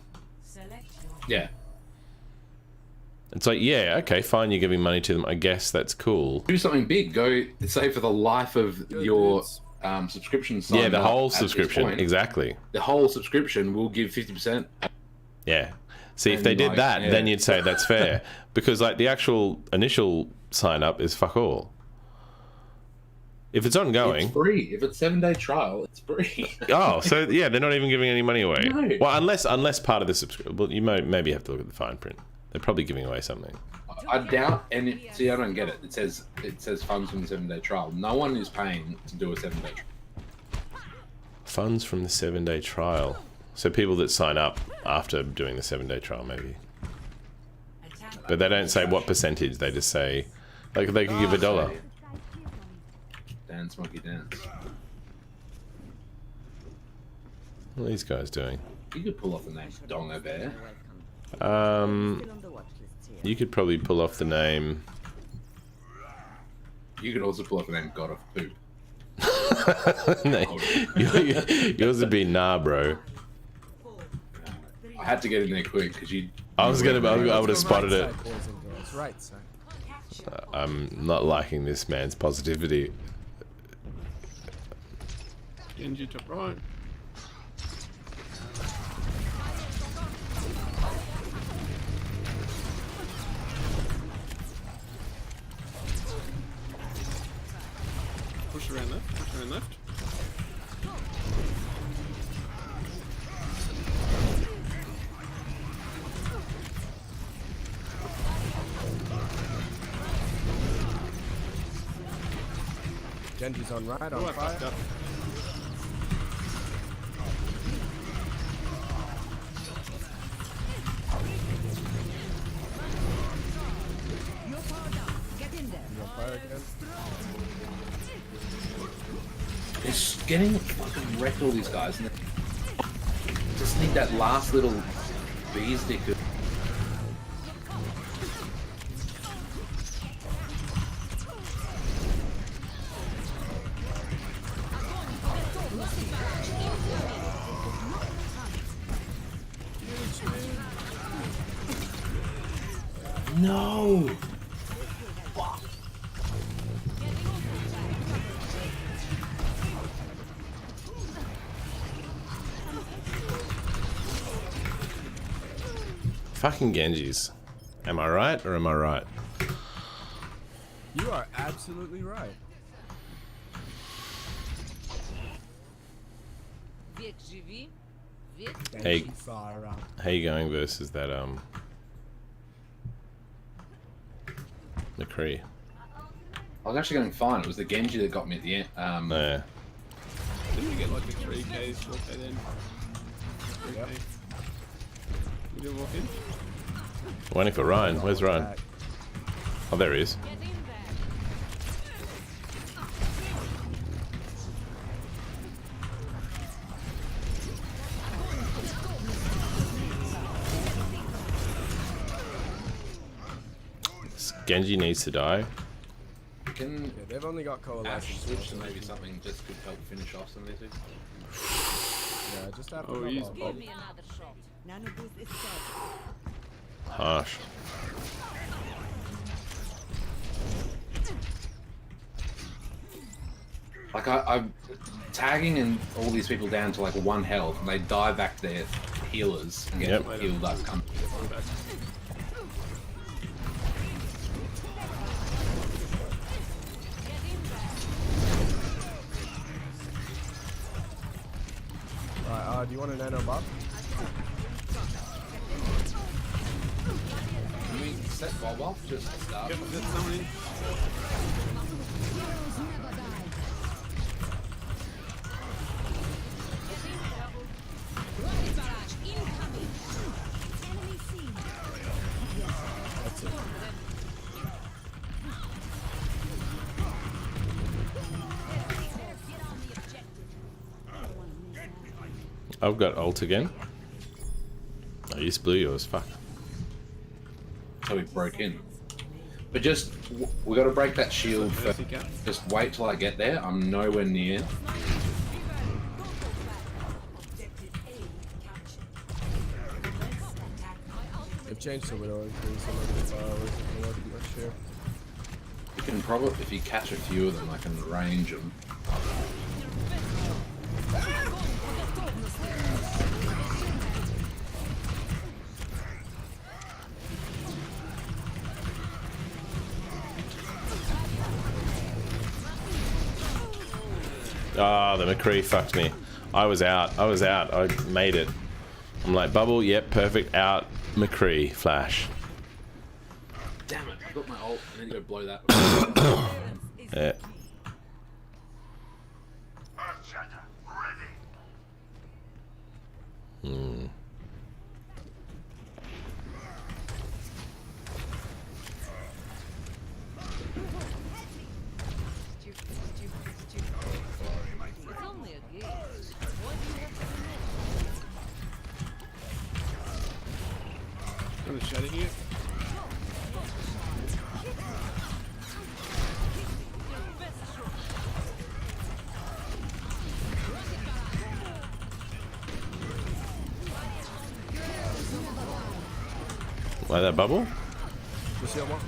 yeah, It's like, yeah, okay, fine, you're giving money to them. I guess that's cool. do something big. Go say for the life of your subscription. Yeah, the whole at this subscription, point, exactly. The whole subscription will give 50%. Yeah. See, if And they did like, that, yeah. then you'd say that's fair. Because, like, the actual initial sign-up is fuck all. If it's ongoing... It's free. If it's 7-day trial, it's free. Oh, so, yeah, they're not even giving any money away. No. Well, unless part of the subscription... Well, you maybe have to look at the fine print. They're probably giving away something. I doubt, and see, I don't get it. It says funds from the 7-day trial. No one is paying to do a 7-day trial. Funds from the 7-day trial. So people that sign up after doing the 7-day trial, maybe. But they don't say what percentage. They just say, like, they could give $1. Dance, monkey, dance. What are these guys doing? You could pull off the name Dongo Bear. You could probably pull off the name... You could also pull off the name God of Poop. No, yours would be nah, bro. I had to get in there quick because you. I would have spotted it. Boys and girls, right, sir. I'm not liking this man's positivity. Genji top right. Push around left, push around left. Genji's on right, Oh, on I fucked fire. up. You're powered up. Get in there. On fire again. It's getting fucking wrecked, all these guys. And just need that last little bees stick. No! Fucking Genjis. Am I right or am I right? You are absolutely right. Век живи, век Hey, Genji fire out. how you going versus that McCree? I was actually going fine. It was the Genji that got me at the end. No. Didn't we get like a 3k, 4k then? 3k. Yep. We did walk in? Waiting for Ryan. Where's Ryan? Back. Oh, there he is. get in there. Genji needs to die. Can Yeah, they've only got Ash coalition. switch to maybe something just could help finish off some of these things? Yeah, just have to Oh, go he's on. Give me another shot. Nanoboost is set. Harsh. Like I'm tagging and all these people down to like 1 health, and they die back to their healers and get Yep. healed up. Right, do you want a nano buff? set Bob off just to start. Yep, that's someone in. That's it. I've got ult again. I used blew yours. Fuck. So we broke in. But just, we got to break that shield first. Mercy cap. Just wait till I get there. I'm nowhere near. They've changed the widow increase a little bit. We're working much here. You can probably, if you catch a few of them, I can range them. Ah, the McCree fucked me. I was out. I made it. I'm like, bubble, yep, perfect, out. McCree, flash. Damn it, I got my ult, and then you go blow that. Yeah. Earthshatter, ready. It's only a game. What do you have to Got a shadow here. Like that bubble? You see that one?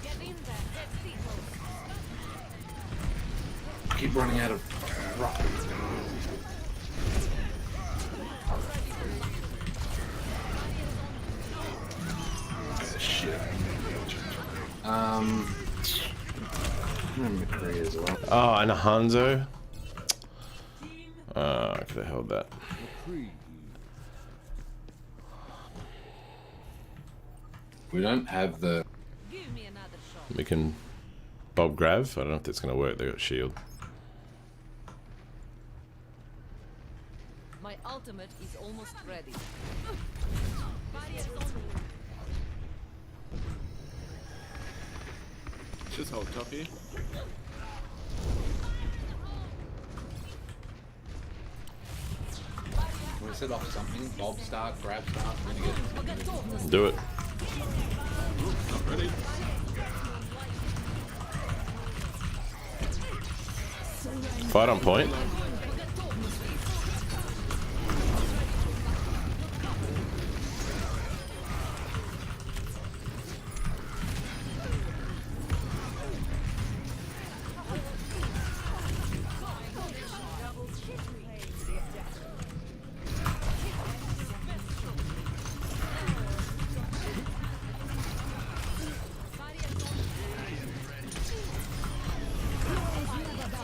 get in there? Let's see. I keep running out of rock. Shit. McCree as well. Oh, and a Hanzo. I could have held that. We don't have the. Give me another shot. We can Bob Grav. I don't know if that's going to work. They got shield. My ultimate is almost ready. Barriers on me. Just hold top here. Can we set off something? Bob start, grab start, I'm gonna get. Do it. Not ready. Fight on point.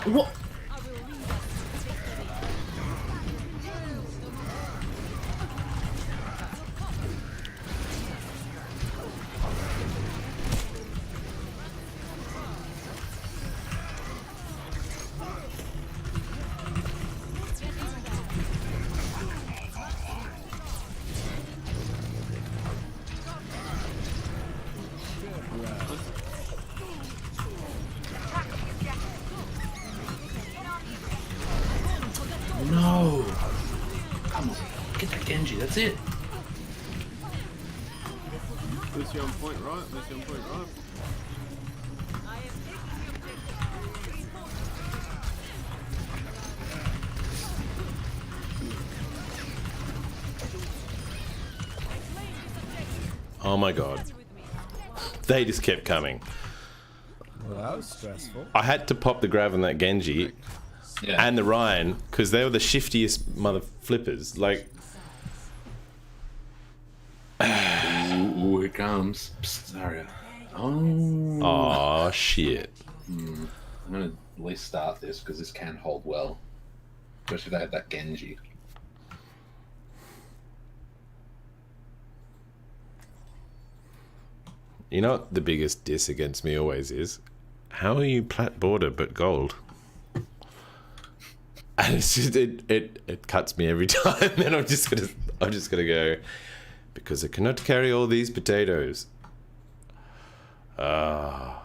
What? No! Come on, get that Genji, that's it. Lucy on point right. Lucy on point right. Oh my god. They just kept coming. Well, that was stressful. I had to pop the Grav on that Genji Yeah. and the Ryan because they were the shiftiest mother flippers. Like, Ooh, here it comes. Psst, Zarya. Oh. oh shit. I'm gonna at least start this because this can hold well. Especially if they have that Genji. You know what the biggest diss against me always is? How are you plat border but gold? And it's just, it cuts me every time. And I'm just gonna go, because I cannot carry all these potatoes. But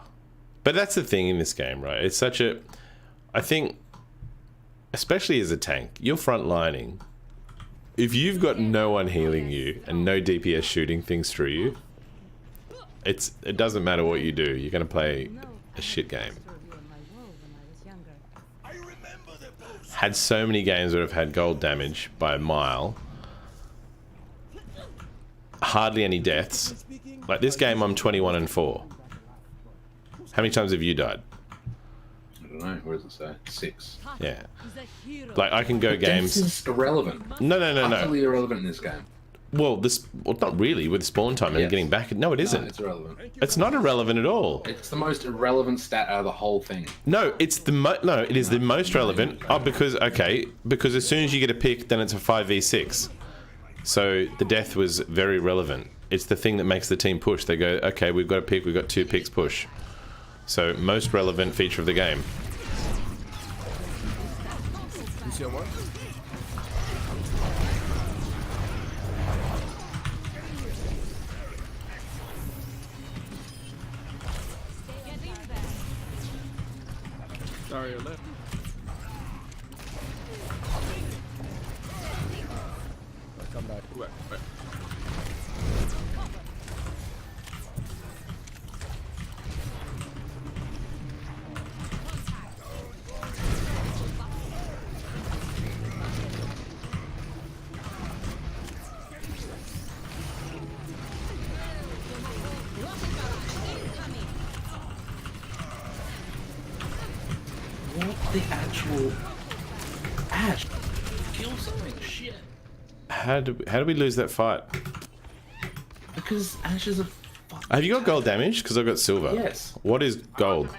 that's the thing in this game, right? It's such a, I think, especially as a tank, you're frontlining. If you've got no one healing you and no DPS shooting things through you, it doesn't matter what you do. You're gonna play a shit game. Had so many games that have had gold damage by a mile. Hardly any deaths. Like this game, I'm 21-4. How many times have you died? I don't know. Where does it say? 6. Yeah. Like I can go games. This is irrelevant. No. Utterly irrelevant in this game. Well, not really with spawn time and getting back. No, it isn't. No, it's irrelevant. It's not irrelevant at all. It's the most irrelevant stat out of the whole thing. No, it's the it is the most relevant. Oh, because as soon as you get a pick, then it's a 5v6. So the death was very relevant. It's the thing that makes the team push. They go, okay, we've got a pick, we've got 2 picks, push. So most relevant feature of the game. You see what? Sorry, you're left. Come back. Wait. What the actual Ash? Kill something, shit. How do we lose that fight? Because Ash is a Have you got gold damage? Because I've got silver. Yes. What is gold?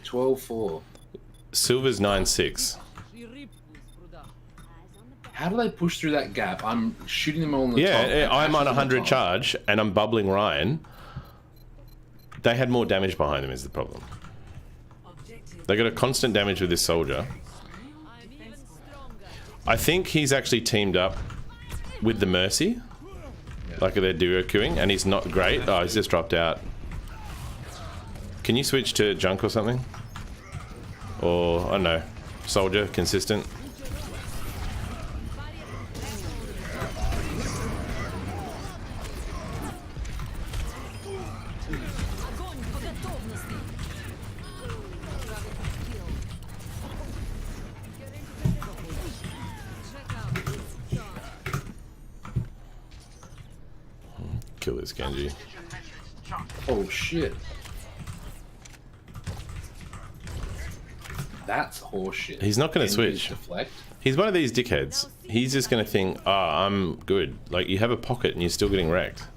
12-4. Silver's 9-6. How do they push through that gap? I'm shooting them all in the top. Yeah, I'm Ash on is 100 top. charge and I'm bubbling Ryan. They had more damage behind them is the problem. They got a constant damage with this soldier. I think he's actually teamed up with the Mercy. Like they're duo queuing and he's not great. Oh, he's just dropped out. Can you switch to junk or something? Or, I don't know, soldier, consistent? Kill this Genji. Oh shit. That's horseshit. He's not going to Genji's switch. Deflect. He's one of these dickheads. He's just going to think, I'm good. Like, you have a pocket and you're still getting wrecked.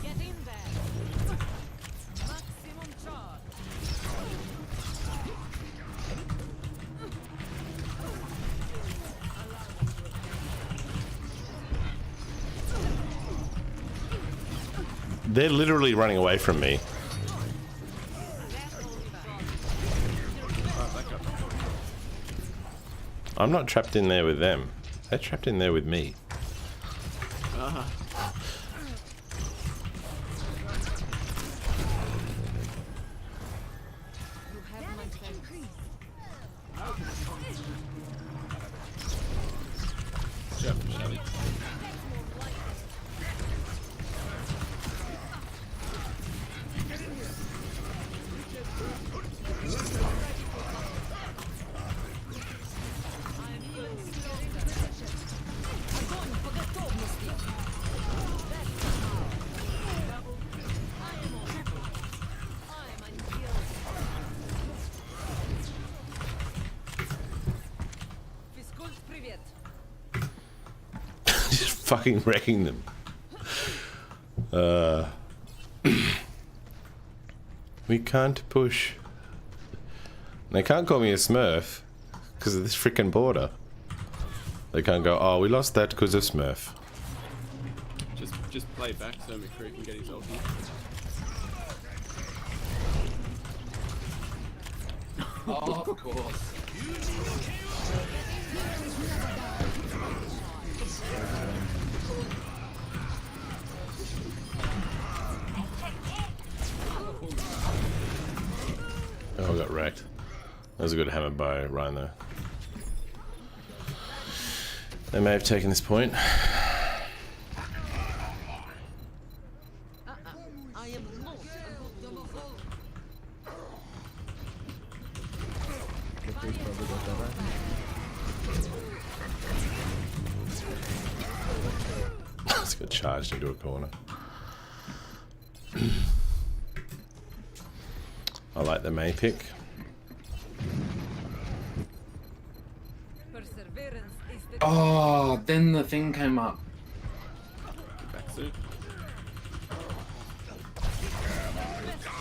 Get in there. Maximum charge. They're literally running away from me. I'm not trapped in there with them. They're trapped in there with me. You have my thanks. Shelly. fucking wrecking them. We can't push. They can't call me a Smurf because of this freaking border. They can't go, oh, we lost that because of Smurf. Just play back so McCree can get his ulti. Oh, of course. Oh, I got wrecked. That was a good hammer by Ryan though. They may have taken this point. I am not a good hole. McCree's probably got that right. It's got charged into a corner. I like the May pick. Perseverance is the Oh, then the thing came up. Back soon.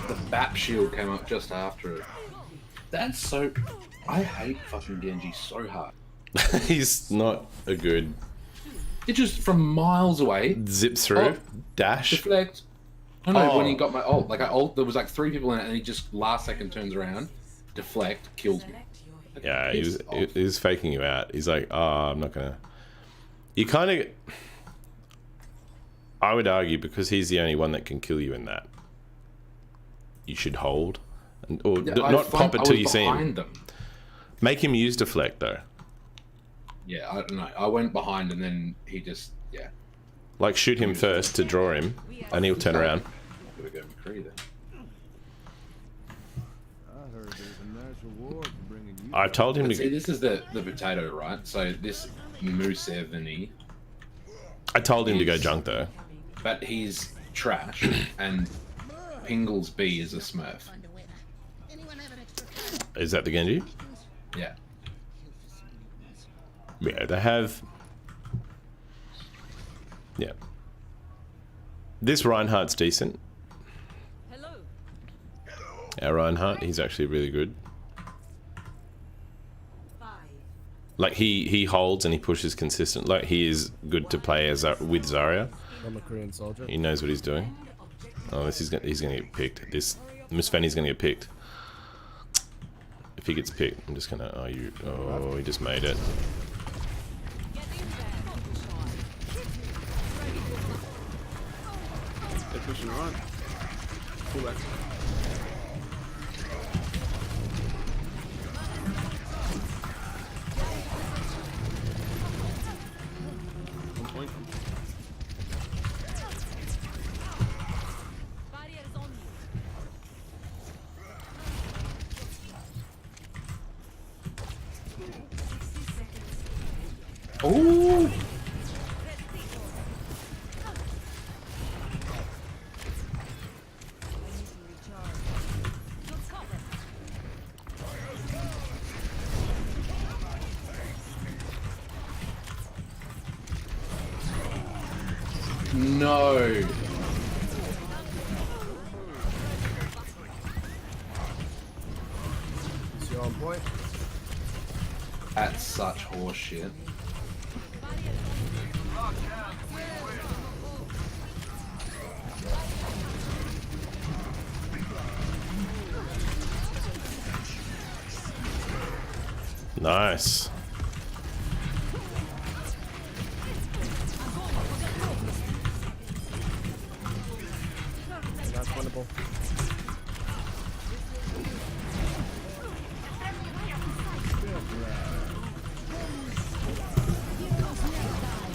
The BAP shield came up just after it. That's so... I hate fucking Genji so hard. He's not a good It just, from miles away, zips through, Oh. dash. deflect. No, when he Oh. got my ult, like I ult, there was like 3 people in it, and he just last second turns around, deflect, kills me. Select your hero. Yeah, Piss off. he was faking you out. He's like, oh, I'm not gonna. You kind of. I would argue because he's the only one that can kill you in that. You should hold, or Yeah, not pop it till you see him. behind them. Make him use deflect though. Yeah, I don't know. I went behind, and then he just, yeah. Like shoot him first to draw him, and he'll turn around. Gotta go McCree then. I heard there's a nice reward for bringing you. I've told him But to. see, this is the potato, right? So this Museveni, I told him to go junk though. but he's trash, and Pingle's B is a Smurf. Is that the Genji? Yeah. Yeah, they have. Yeah. This Reinhardt's decent. hello. Our Reinhardt, he's actually really good. 5, Like he holds and he pushes consistent. Like he is good to play as with Zarya. I'm a Korean soldier. He knows what he's doing. Oh, he's gonna get picked. This Musveni's gonna get picked. If he gets picked, I'm just gonna. Oh, he just made it. Get in there. They're pushing right. Pull back. On point. Barriers on you. Ooh! No! Is you on point? That's such horseshit. Nice. That's winnable.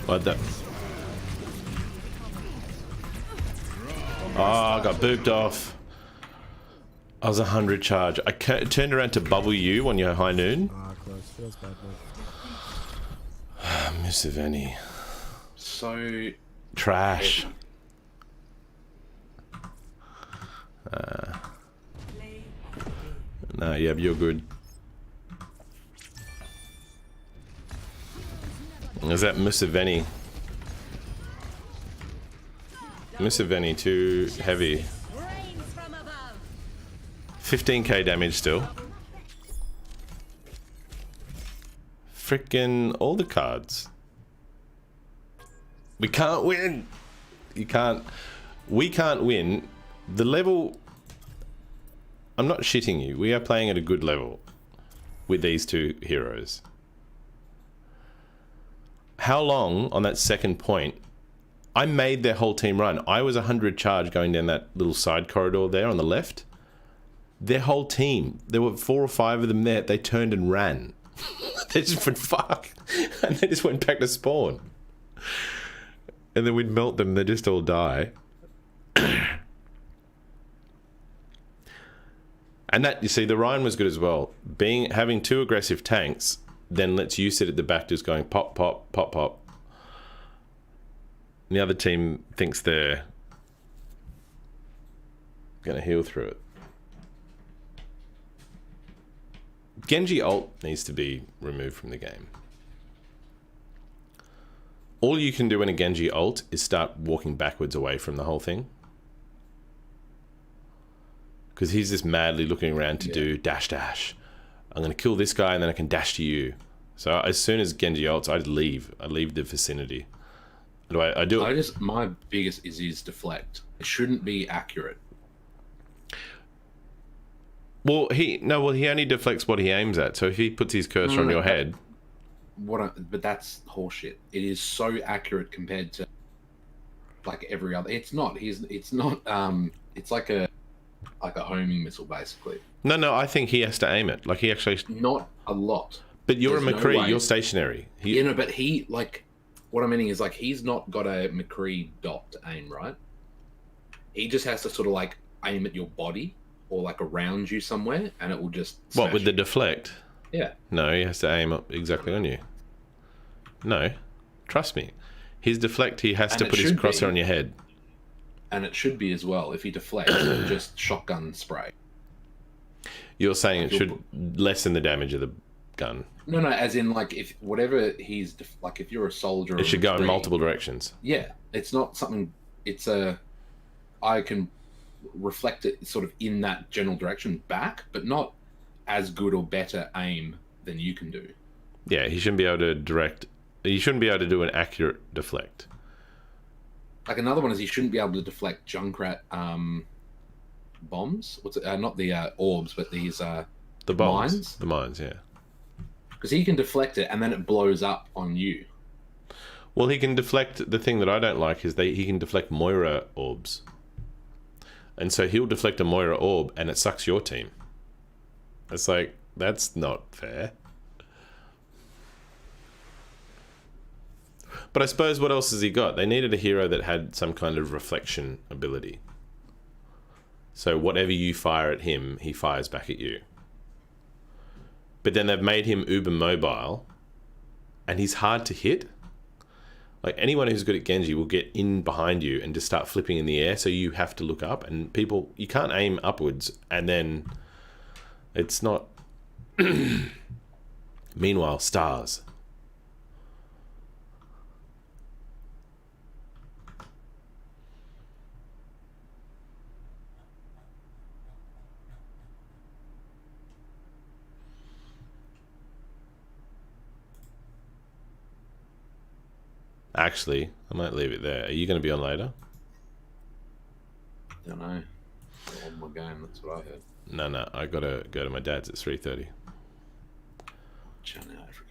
What the? Oh, I got booped off. I was 100 charge. I turned around to bubble you on your high noon. Ah, close. Feels bad, mate. Museveni. So Trash. play No, yeah, you're good. Is that Museveni? Misaveni too heavy. Rains from above. 15k damage still. Frickin' all the cards. We can't win. You can't. We can't win. The level. I'm not shitting you. We are playing at a good level with these two heroes. How long on that second point? I made their whole team run. I was 100 charge going down that little side corridor there on the left. Their whole team, there were 4 or 5 of them there, they turned and ran. They just went, fuck. And they just went back to spawn. And then we'd melt them, they just all die. And that, you see, the Ryan was good as well. Having 2 aggressive tanks then lets you sit at the back just going pop, pop, pop, pop. And the other team thinks they're going to heal through it. Genji ult needs to be removed from the game. All you can do in a Genji ult is start walking backwards away from the whole thing. Because he's just madly looking around to do dash dash. I'm going to kill this guy and then I can dash to you. So as soon as Genji ults, I'd leave. I leave the vicinity. I do it. My biggest is deflect. It shouldn't be accurate. Well, he only deflects what he aims at. So if he puts his cursor on your head, but that's horseshit. It is so accurate compared to like every other. It's not. It's not. It's like a homing missile basically. No. I think he has to aim it. Like he actually. Not a lot. But you're There's a McCree. No you're stationary. But he like. What I'm meaning is like he's not got a McCree dot to aim, right? He just has to sort of like aim at your body or like around you somewhere, and it will just. What with you. the deflect? Yeah. No, he has to aim up exactly on you. No, trust me. His deflect, he has to put his crosser on your head. And it should be as well. If he deflects, just shotgun spray. You're saying it should lessen the damage of the gun. No, as in like if whatever he's like if you're a soldier, it should go in multiple directions. Yeah, it's not something. It's I can reflect it sort of in that general direction back, but not as good or better aim than you can do. Yeah, he shouldn't be able to direct. He shouldn't be able to do an accurate deflect. Like another one is he shouldn't be able to deflect Junkrat bombs. What's it? Not the orbs, but these the bombs. Mines. The mines, yeah. Because he can deflect it and then it blows up on you. Well, he can deflect. The thing that I don't like is he can deflect Moira orbs. And so he'll deflect a Moira orb and it sucks your team. It's like, that's not fair. But I suppose what else has he got? They needed a hero that had some kind of reflection ability. So whatever you fire at him, he fires back at you. But then they've made him uber mobile, and he's hard to hit. Like anyone who's good at Genji will get in behind you and just start flipping in the air, so you have to look up, and you can't aim upwards, and then it's not. Meanwhile, stars. Actually, I might leave it there. Are you going to be on later? I don't know. On my game, that's what I heard. No, I got to go to my dad's at 3:30. China Africa.